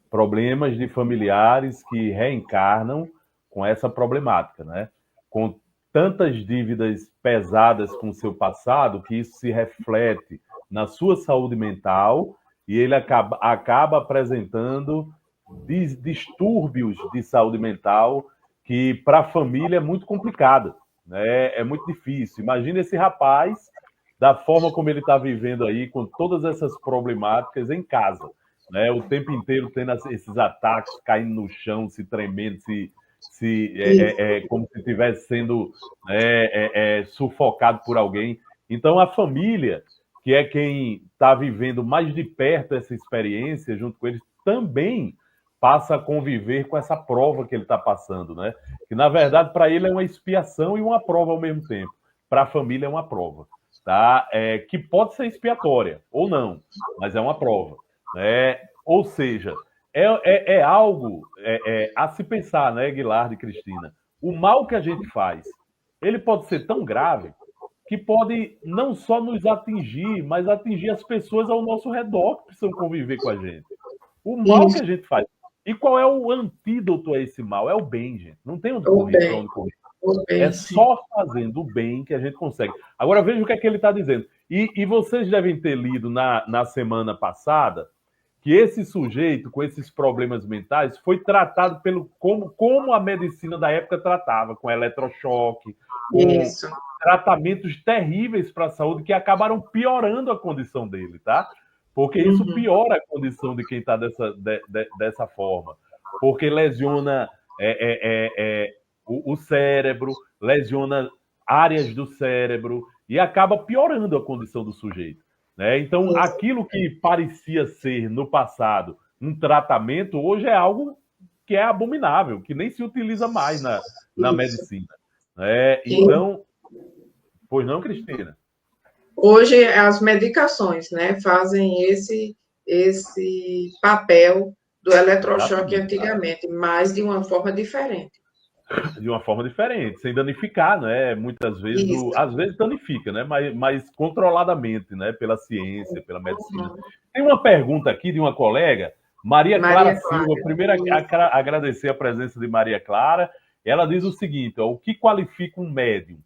Problemas de familiares que reencarnam com essa problemática, né? Com tantas dívidas pesadas com o seu passado que isso se reflete na sua saúde mental e ele acaba apresentando distúrbios de saúde mental que para a família é muito complicado, né? É muito difícil. Imagina esse rapaz, da forma como ele está vivendo aí, com todas essas problemáticas em casa, né? O tempo inteiro tendo esses ataques, caindo no chão, se tremendo, como se estivesse sendo sufocado por alguém. Então, a família, que é quem está vivendo mais de perto essa experiência, junto com eles, também passa a conviver com essa prova que ele está passando, né? Que, na verdade, para ele é uma expiação e uma prova ao mesmo tempo. Para a família é uma prova, tá? Que pode ser expiatória ou não, mas é uma prova, né? Ou seja, é algo a se pensar, né, Guilherme e Cristina? O mal que a gente faz, ele pode ser tão grave que pode não só nos atingir, mas atingir as pessoas ao nosso redor que precisam conviver com a gente. O mal que a gente faz. E qual é o antídoto a esse mal? É o bem, gente. Não tem onde correr, para onde correr. É só fazendo o bem que a gente consegue. Agora, veja o que é que ele está dizendo. E vocês devem ter lido na semana passada que esse sujeito, com esses problemas mentais, foi tratado como a medicina da época tratava, com eletrochoque, com tratamentos terríveis para a saúde que acabaram piorando a condição dele, tá? Porque isso piora a condição de quem está dessa forma. Porque lesiona o cérebro, lesiona áreas do cérebro e acaba piorando a condição do sujeito, né? Então, aquilo que parecia ser, no passado, um tratamento, hoje é algo que é abominável, que nem se utiliza mais na
Isso.
medicina. Então, pois não, Cristina?
Hoje, as medicações, né, fazem esse papel do eletrochoque antigamente, mas de uma forma diferente.
De uma forma diferente, sem danificar, né? Muitas vezes, às vezes danifica, né? Mas controladamente, né? Pela ciência, pela medicina. Tem uma pergunta aqui de uma colega, Maria Clara Silva. Primeiro, agradecer a presença de Maria Clara. Ela diz o seguinte: ó, o que qualifica um médium?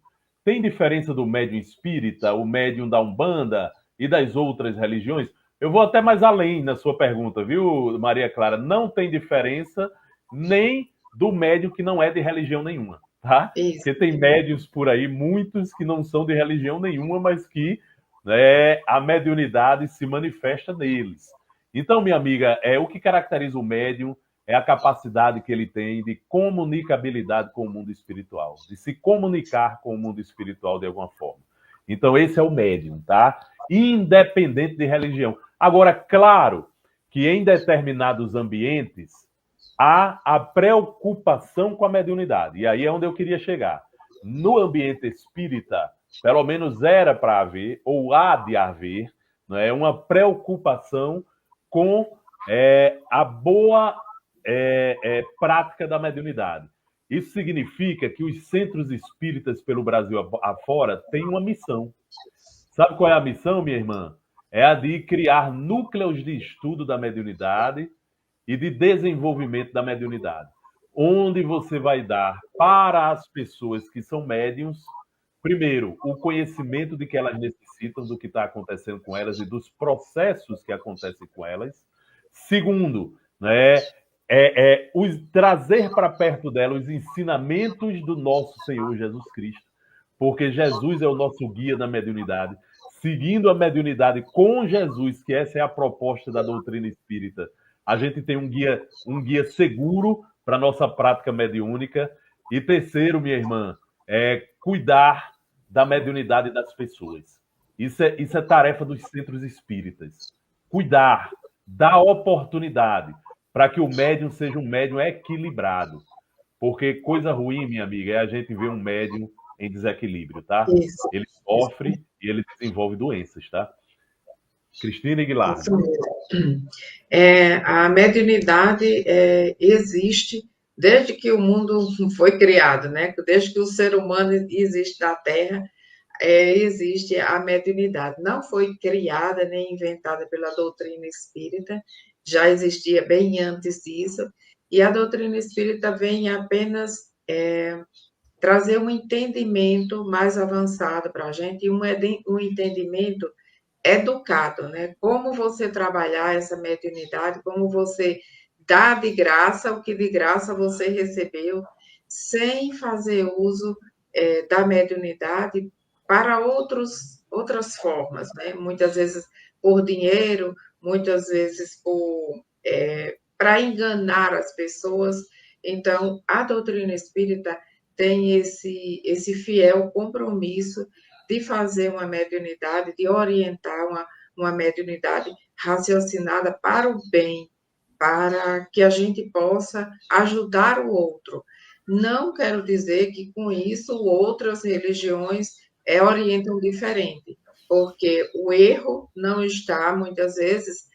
Tem diferença do médium espírita, o médium da Umbanda e das outras religiões? Eu vou até mais além na sua pergunta, viu, Maria Clara? Não tem diferença nem do médium que não é de religião nenhuma, tá?
Isso.
Porque tem médiuns por aí, muitos que não são de religião nenhuma, mas que a mediunidade se manifesta neles. Então, minha amiga, o que caracteriza o médium é a capacidade que ele tem de comunicabilidade com o mundo espiritual, de se comunicar com o mundo espiritual de alguma forma. Então, esse é o médium, tá? Independente de religião. Agora, claro que em determinados ambientes há a preocupação com a mediunidade. E aí é onde eu queria chegar. No ambiente espírita, pelo menos era para haver, ou há de haver, uma preocupação com a boa prática da mediunidade. Isso significa que os centros espíritas pelo Brasil afora têm uma missão. Sabe qual é a missão, minha irmã? É a de criar núcleos de estudo da mediunidade e de desenvolvimento da mediunidade, onde você vai dar para as pessoas que são médiums, primeiro, o conhecimento de que elas necessitam, do que está acontecendo com elas e dos processos que acontecem com elas. Segundo, trazer para perto dela os ensinamentos do nosso Senhor Jesus Cristo, porque Jesus é o nosso guia da mediunidade. Seguindo a mediunidade com Jesus, que essa é a proposta da doutrina espírita, a gente tem um guia seguro para a nossa prática mediúnica. E terceiro, minha irmã, cuidar da mediunidade das pessoas. Isso é tarefa dos centros espíritas. Cuidar, dar oportunidade para que o médium seja um médium equilibrado. Porque coisa ruim, minha amiga, é a gente ver um médium em desequilíbrio, tá?
Isso.
Ele sofre e ele desenvolve doenças, tá? Cristina Aguilar.
Isso mesmo. A mediunidade existe desde que o mundo foi criado, né? Desde que o ser humano existe na Terra, existe a mediunidade. Não foi criada nem inventada pela doutrina espírita, já existia bem antes disso, e a doutrina espírita vem apenas trazer um entendimento mais avançado para a gente, e um entendimento educado, né? Como você trabalhar essa mediunidade, como você dá de graça o que de graça você recebeu, sem fazer uso da mediunidade para outras formas, né? Muitas vezes por dinheiro, muitas vezes para enganar as pessoas. Então, a doutrina espírita tem esse fiel compromisso de fazer uma mediunidade, de orientar uma mediunidade raciocinada para o bem, para que a gente possa ajudar o outro. Não quero dizer que com isso outras religiões orientam diferente, porque o erro não está, muitas vezes,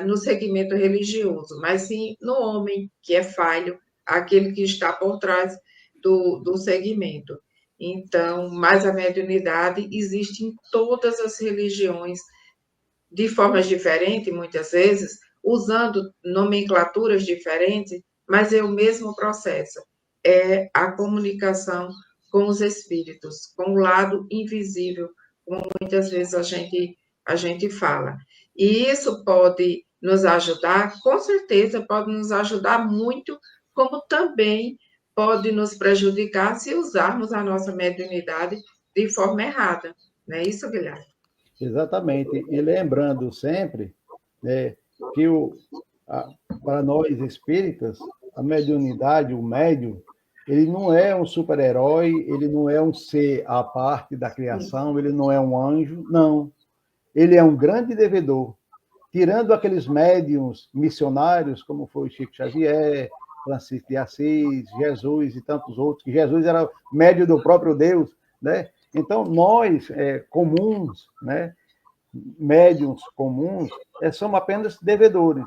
no segmento religioso, mas sim no homem que é falho, aquele que está por trás do segmento. Então, mas a mediunidade existe em todas as religiões, de formas diferentes, muitas vezes, usando nomenclaturas diferentes, mas é o mesmo processo. É a comunicação com os espíritos, com o lado invisível, como muitas vezes a gente fala. E isso pode nos ajudar, com certeza pode nos ajudar muito, como também pode nos prejudicar se usarmos a nossa mediunidade de forma errada. Não é isso, Guilherme?
Exatamente. E lembrando sempre, né, que para nós espíritas, a mediunidade, o médium, ele não é um super-herói, ele não é um ser à parte da criação, ele não é um anjo, não. Ele é um grande devedor. Tirando aqueles médiuns missionários, como foi o Chico Xavier, Francisco de Assis, Jesus e tantos outros, que Jesus era médio do próprio Deus, né? Então, nós, comuns, né, médiuns comuns, somos apenas devedores,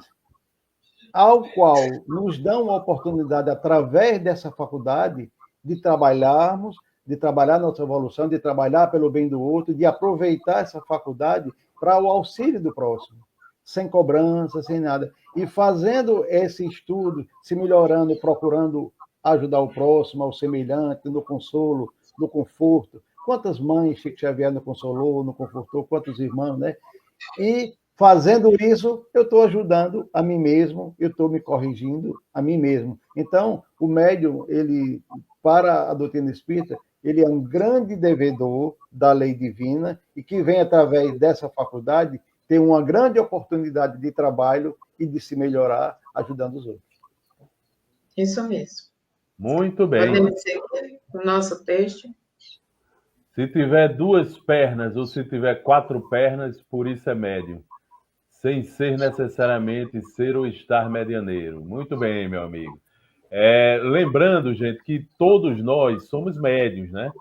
ao qual nos dão a oportunidade, através dessa faculdade, de trabalharmos, de trabalhar nossa evolução, de trabalhar pelo bem do outro, de aproveitar essa faculdade para o auxílio do próximo, sem cobrança, sem nada. E fazendo esse estudo, se melhorando, procurando ajudar o próximo, ao semelhante, no consolo, no conforto. Quantas mães Chico Xavier não consolou, não confortou, quantos irmãos, né? E fazendo isso, eu estou ajudando a mim mesmo, eu estou me corrigindo a mim mesmo. Então, o médium, ele, para a doutrina espírita, ele é um grande devedor da lei divina e que vem, através dessa faculdade, ter uma grande oportunidade de trabalho e de se melhorar ajudando os outros.
Isso mesmo.
Muito bem.
Podemos seguir o nosso texto?
Se tiver 2 pernas ou se tiver 4 pernas, por isso é médium. Sem ser necessariamente ser ou estar medianeiro. Muito bem, meu amigo. Lembrando, gente, que todos nós somos médiuns, né?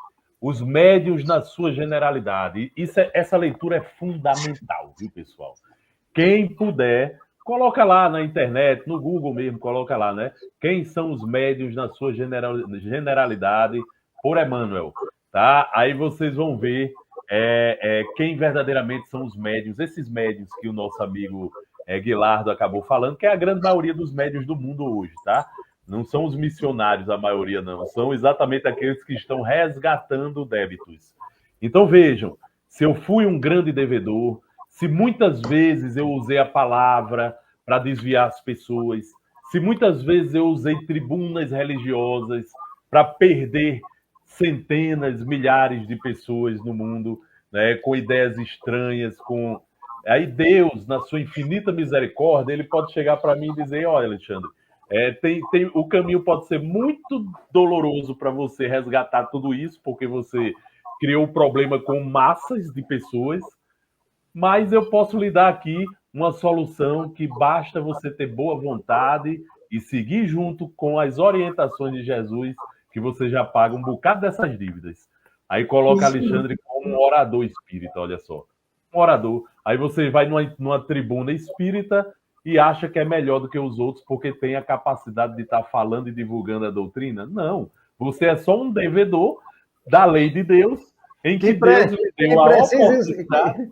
Os médiuns na sua generalidade. Essa leitura é fundamental, viu, pessoal? Quem puder, coloca lá na internet, no Google mesmo, coloca lá, né? Quem são os médiuns na sua generalidade, por Emmanuel, tá? Aí vocês vão ver quem verdadeiramente são os médiuns, esses médiuns que o nosso amigo Guilardo acabou falando, que é a grande maioria dos médiuns do mundo hoje, tá? Não são os missionários, a maioria não, são exatamente aqueles que estão resgatando débitos. Então vejam, se eu fui um grande devedor, se muitas vezes eu usei a palavra para desviar as pessoas, se muitas vezes eu usei tribunas religiosas para perder centenas, milhares de pessoas no mundo, né, com ideias estranhas, aí Deus, na sua infinita misericórdia, ele pode chegar para mim e dizer: olha, Alexandre, o caminho pode ser muito doloroso para você resgatar tudo isso, porque você criou um problema com massas de pessoas, mas eu posso lhe dar aqui uma solução que basta você ter boa vontade e seguir junto com as orientações de Jesus, que você já paga um bocado dessas dívidas. Aí coloca Alexandre como um orador espírita, olha só. Um orador. Aí você vai numa tribuna espírita e acha que é melhor do que os outros porque tem a capacidade de estar falando e divulgando a doutrina? Não. Você é só um devedor da lei de Deus, em que Deus lhe deu a oportunidade.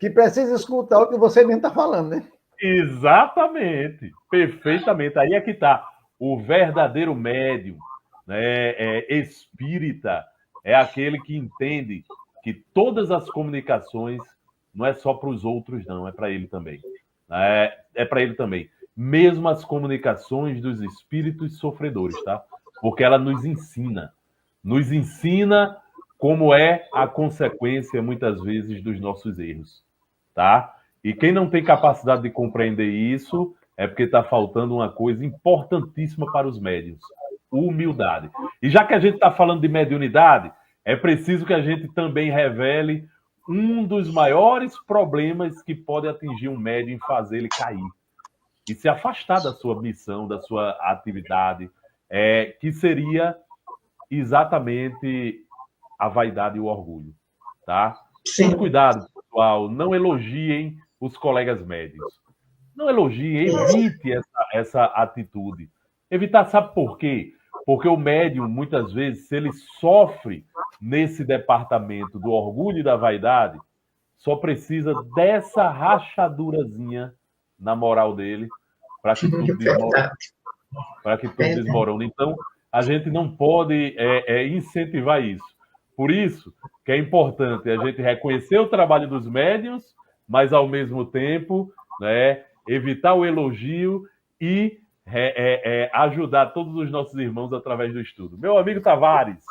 Que precisa escutar o que você mesmo está falando, né?
Exatamente. Perfeitamente. Aí é que está. O verdadeiro médium, né, espírita, é aquele que entende que todas as comunicações não é só para os outros, não, é para ele também. É para ele também. Mesmo as comunicações dos espíritos sofredores, tá? Porque ela nos ensina como é a consequência, muitas vezes, dos nossos erros, tá? E quem não tem capacidade de compreender isso é porque está faltando uma coisa importantíssima para os médiuns: humildade. E já que a gente está falando de mediunidade, é preciso que a gente também revele um dos maiores problemas que pode atingir um médium e fazer ele cair e se afastar da sua missão, da sua atividade, que seria exatamente a vaidade e o orgulho, tá? Muito cuidado, pessoal, não elogiem os colegas médios. Não elogiem, evite essa atitude. Evitar, sabe por quê? Porque o médium, muitas vezes, se ele sofre nesse departamento do orgulho e da vaidade, só precisa dessa rachadurazinha na moral dele para que tudo desmorone. Então, a gente não pode incentivar isso. Por isso que é importante a gente reconhecer o trabalho dos médiuns, mas, ao mesmo tempo, né, evitar o elogio e ajudar todos os nossos irmãos através do estudo. Meu amigo Tavares.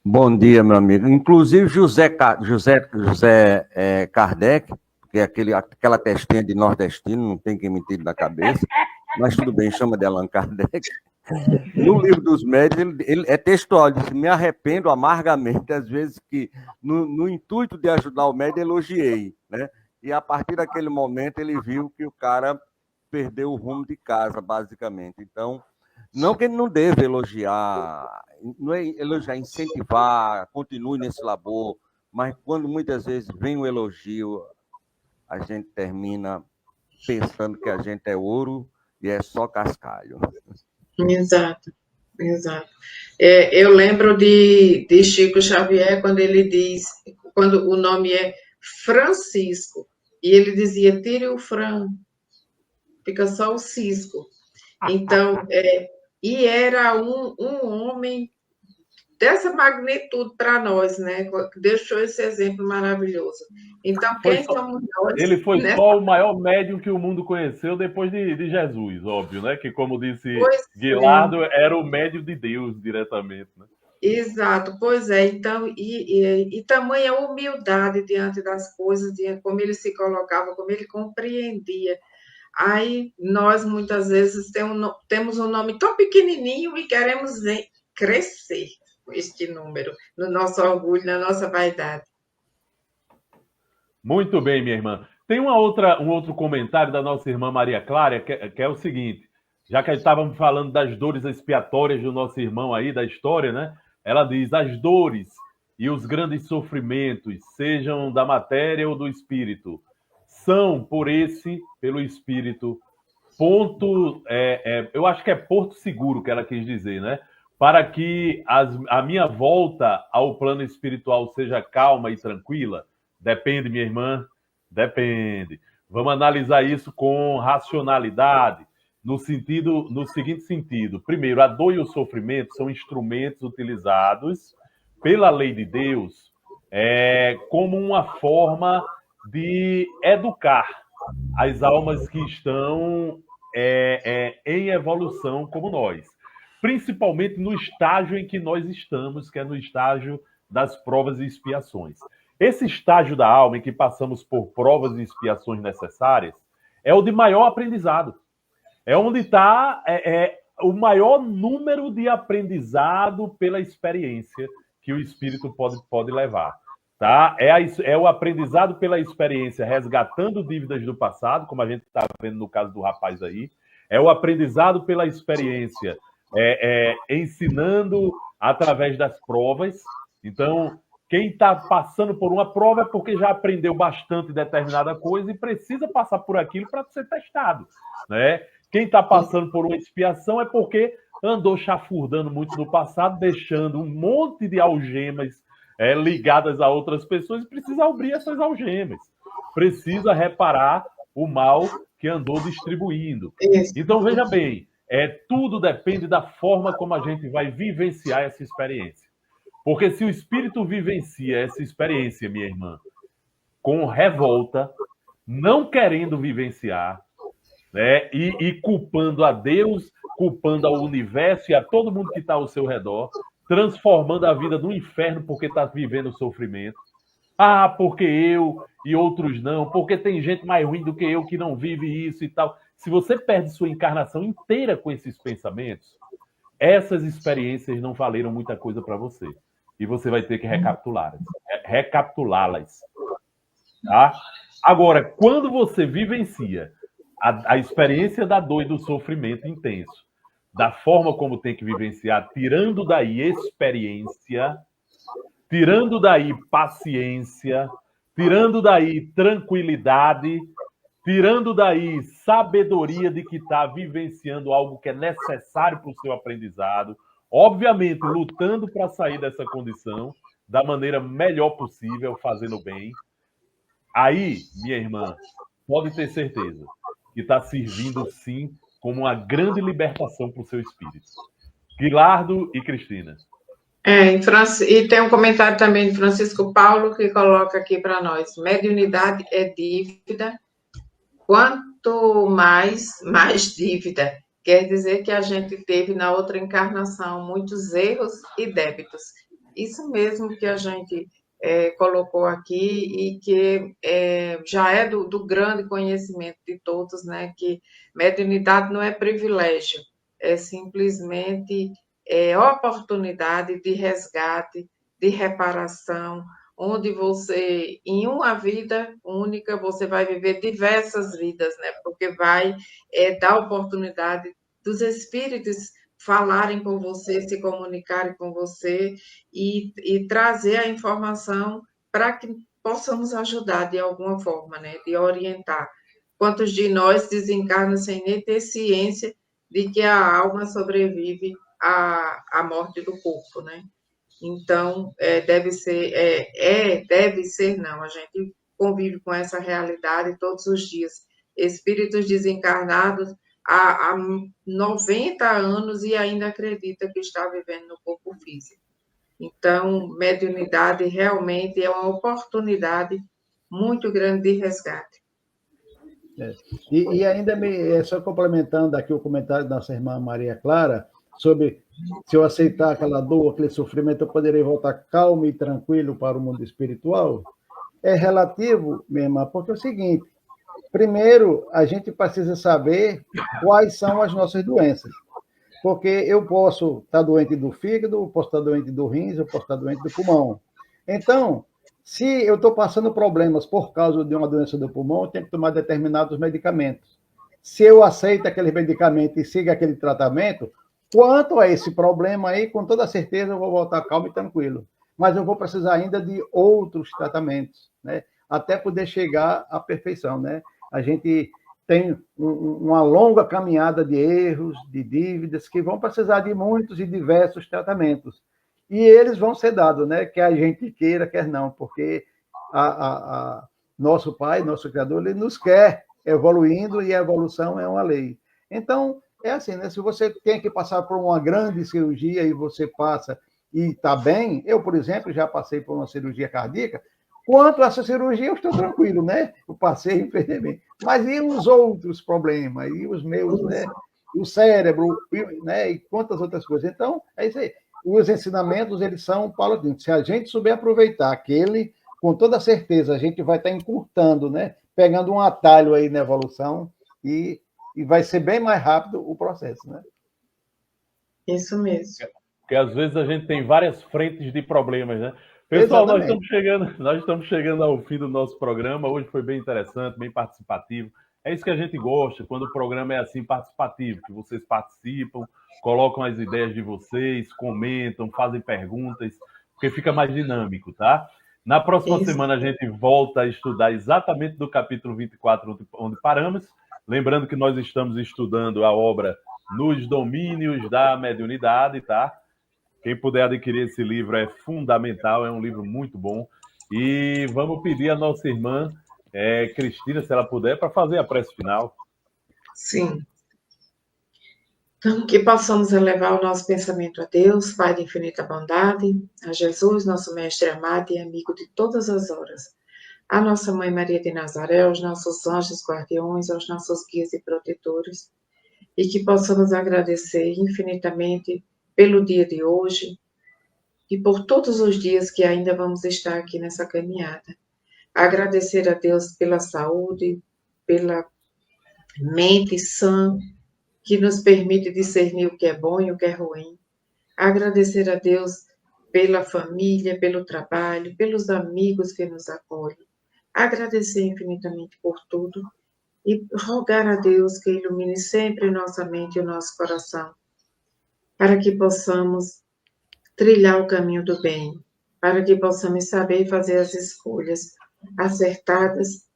Bom dia, meu amigo. Inclusive, José Kardec, que é aquela testinha de nordestino, não tem quem me tire da cabeça, mas tudo bem, chama de Allan Kardec. No livro dos médiuns, ele é textual, ele diz: me arrependo amargamente, às vezes que, no intuito de ajudar o médium, elogiei, né? E a partir daquele momento ele viu que o cara perdeu o rumo de casa, basicamente. Então, Não que ele não deva elogiar, não é elogiar, incentivar, continue nesse labor, mas quando muitas vezes vem um elogio, a gente termina pensando que a gente é ouro e é só cascalho.
Exato, exato. Eu lembro de Chico Xavier quando ele diz, quando o nome é Francisco, e ele dizia, tire o Fran, fica só o Cisco. Então, e era um homem dessa magnitude para nós, né? Deixou esse exemplo maravilhoso. Então, quem somos nós?
Ele foi
né?
só o maior médium que o mundo conheceu depois de Jesus, óbvio, né? Que, como disse Guilardo, era o médium de Deus diretamente, né?
Exato, pois é. Então, e tamanha humildade diante das coisas, como ele se colocava, como ele compreendia. Aí nós, muitas vezes, temos um nome tão pequenininho e queremos crescer com este número, no nosso orgulho, na nossa vaidade.
Muito bem, minha irmã. Tem um outro comentário da nossa irmã Maria Clara, que é o seguinte, já que estávamos falando das dores expiatórias do nosso irmão aí, da história, né? Ela diz, as dores e os grandes sofrimentos, sejam da matéria ou do espírito, são pelo espírito, ponto, eu acho que é porto seguro que ela quis dizer, né? Para que a minha volta ao plano espiritual seja calma e tranquila. Depende, minha irmã, depende. Vamos analisar isso com racionalidade, no seguinte sentido. Primeiro, a dor e o sofrimento são instrumentos utilizados pela lei de Deus como uma forma de educar as almas que estão em evolução como nós. Principalmente no estágio em que nós estamos, que é no estágio das provas e expiações. Esse estágio da alma em que passamos por provas e expiações necessárias é o de maior aprendizado. É onde está o maior número de aprendizado pela experiência que o espírito pode levar. Tá? É o aprendizado pela experiência, resgatando dívidas do passado, como a gente está vendo no caso do rapaz aí. É o aprendizado pela experiência, ensinando através das provas. Então, quem está passando por uma prova é porque já aprendeu bastante determinada coisa e precisa passar por aquilo para ser testado, né? Quem está passando por uma expiação é porque andou chafurdando muito no passado, deixando um monte de algemas ligadas a outras pessoas e precisa abrir essas algemas. Precisa reparar o mal que andou distribuindo. Então, veja bem, tudo depende da forma como a gente vai vivenciar essa experiência. Porque se o espírito vivencia essa experiência, minha irmã, com revolta, não querendo vivenciar, né, e culpando a Deus, culpando ao universo e a todo mundo que está ao seu redor, transformando a vida no inferno porque está vivendo sofrimento. Ah, porque eu e outros não, porque tem gente mais ruim do que eu que não vive isso e tal. Se você perde sua encarnação inteira com esses pensamentos, essas experiências não valeram muita coisa para você. E você vai ter que recapitulá-las. Tá? Agora, quando você vivencia a experiência da dor e do sofrimento intenso, da forma como tem que vivenciar, tirando daí experiência, tirando daí paciência, tirando daí tranquilidade, tirando daí sabedoria de que está vivenciando algo que é necessário para o seu aprendizado, obviamente lutando para sair dessa condição da maneira melhor possível, fazendo bem. Aí, minha irmã, pode ter certeza que está servindo, sim, como uma grande libertação para o seu espírito. Guilardo e Cristina.
E tem um comentário também de Francisco Paulo que coloca aqui para nós: mediunidade é dívida, quanto mais dívida. Quer dizer que a gente teve na outra encarnação muitos erros e débitos. Isso mesmo que a gente colocou aqui e que já é do grande conhecimento de todos, né? Que mediunidade não é privilégio, é simplesmente oportunidade de resgate, de reparação, onde você, em uma vida única, você vai viver diversas vidas, né? Porque vai dar oportunidade dos espíritos falarem com você, se comunicarem com você e trazer a informação para que possamos ajudar de alguma forma, né? De orientar. Quantos de nós desencarnam sem nem ter ciência de que a alma sobrevive à morte do corpo, né? Então, deve ser não, a gente convive com essa realidade todos os dias. Espíritos desencarnados há 90 anos e ainda acredita que está vivendo no corpo físico. Então, mediunidade realmente é uma oportunidade muito grande de resgate.
E ainda só complementando aqui o comentário da nossa irmã Maria Clara, sobre se eu aceitar aquela dor, aquele sofrimento, eu poderei voltar calmo e tranquilo para o mundo espiritual. É relativo, minha irmã, porque é o seguinte: primeiro, a gente precisa saber quais são as nossas doenças. Porque eu posso estar doente do fígado, posso estar doente do rins, eu posso estar doente do pulmão. Então, se eu estou passando problemas por causa de uma doença do pulmão, eu tenho que tomar determinados medicamentos. Se eu aceito aquele medicamento e sigo aquele tratamento, quanto a esse problema aí, com toda certeza eu vou voltar calmo e tranquilo. Mas eu vou precisar ainda de outros tratamentos, né? Até poder chegar à perfeição, né? A gente tem uma longa caminhada de erros, de dívidas, que vão precisar de muitos e diversos tratamentos. E eles vão ser dados, né? Quer a gente queira, quer não, porque nosso Pai, nosso Criador, ele nos quer evoluindo e a evolução é uma lei. Então, é assim, né? Se você tem que passar por uma grande cirurgia e você passa e está bem, eu, por exemplo, já passei por uma cirurgia cardíaca. Quanto a essa cirurgia, eu estou tranquilo, né? Eu passei e fiz bem. Mas e os outros problemas? E os meus, né? O cérebro, né? E quantas outras coisas? Então, é isso aí. Os ensinamentos, eles são paulatinos. Se a gente souber aproveitar aquele, com toda certeza, a gente vai estar encurtando, né? Pegando um atalho aí na evolução e vai ser bem mais rápido o processo, né?
Isso mesmo.
Porque às vezes a gente tem várias frentes de problemas, né? Pessoal, nós estamos chegando ao fim do nosso programa. Hoje foi bem interessante, bem participativo. É isso que a gente gosta, quando o programa é assim, participativo, que vocês participam, colocam as ideias de vocês, comentam, fazem perguntas, porque fica mais dinâmico, tá? Na próxima semana a gente volta a estudar exatamente do capítulo 24, onde paramos. Lembrando que nós estamos estudando a obra Nos Domínios da Mediunidade, tá? Quem puder adquirir esse livro é fundamental, é um livro muito bom. E vamos pedir à nossa irmã Cristina, se ela puder, para fazer a prece final.
Sim. Então, que possamos elevar o nosso pensamento a Deus, Pai de infinita bondade, a Jesus, nosso mestre amado e amigo de todas as horas, a nossa Mãe Maria de Nazaré, aos nossos anjos guardiões, aos nossos guias e protetores, e que possamos agradecer infinitamente pelo dia de hoje e por todos os dias que ainda vamos estar aqui nessa caminhada. Agradecer a Deus pela saúde, pela mente sã, que nos permite discernir o que é bom e o que é ruim. Agradecer a Deus pela família, pelo trabalho, pelos amigos que nos acolhem. Agradecer infinitamente por tudo e rogar a Deus que ilumine sempre nossa mente e o nosso coração, para que possamos trilhar o caminho do bem, para que possamos saber fazer as escolhas acertadas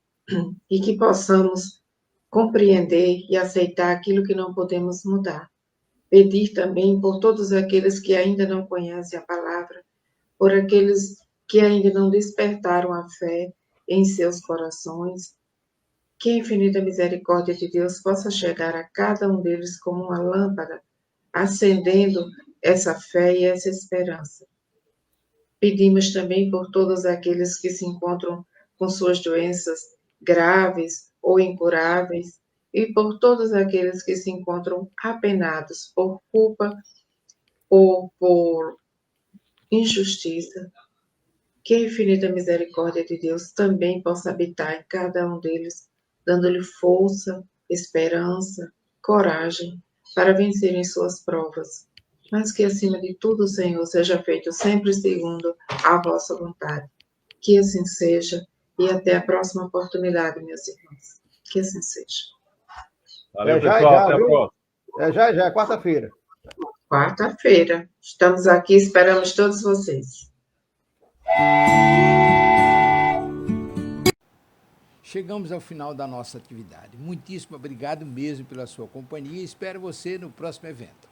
e que possamos compreender e aceitar aquilo que não podemos mudar. Pedir também por todos aqueles que ainda não conhecem a palavra, por aqueles que ainda não despertaram a fé em seus corações, que a infinita misericórdia de Deus possa chegar a cada um deles como uma lâmpada, acendendo essa fé e essa esperança. Pedimos também por todos aqueles que se encontram com suas doenças graves ou incuráveis, e por todos aqueles que se encontram apenados por culpa ou por injustiça, que a infinita misericórdia de Deus também possa habitar em cada um deles, dando-lhe força, esperança, coragem para vencerem suas provas. Mas que, acima de tudo, Senhor, seja feito sempre segundo a vossa vontade. Que assim seja, e até a próxima oportunidade, meus irmãos. Que assim seja.
Valeu, pessoal. Até a próxima.
Já, quarta-feira.
Quarta-feira. Estamos aqui, esperamos todos vocês.
Chegamos ao final da nossa atividade. Muitíssimo obrigado mesmo pela sua companhia e espero você no próximo evento.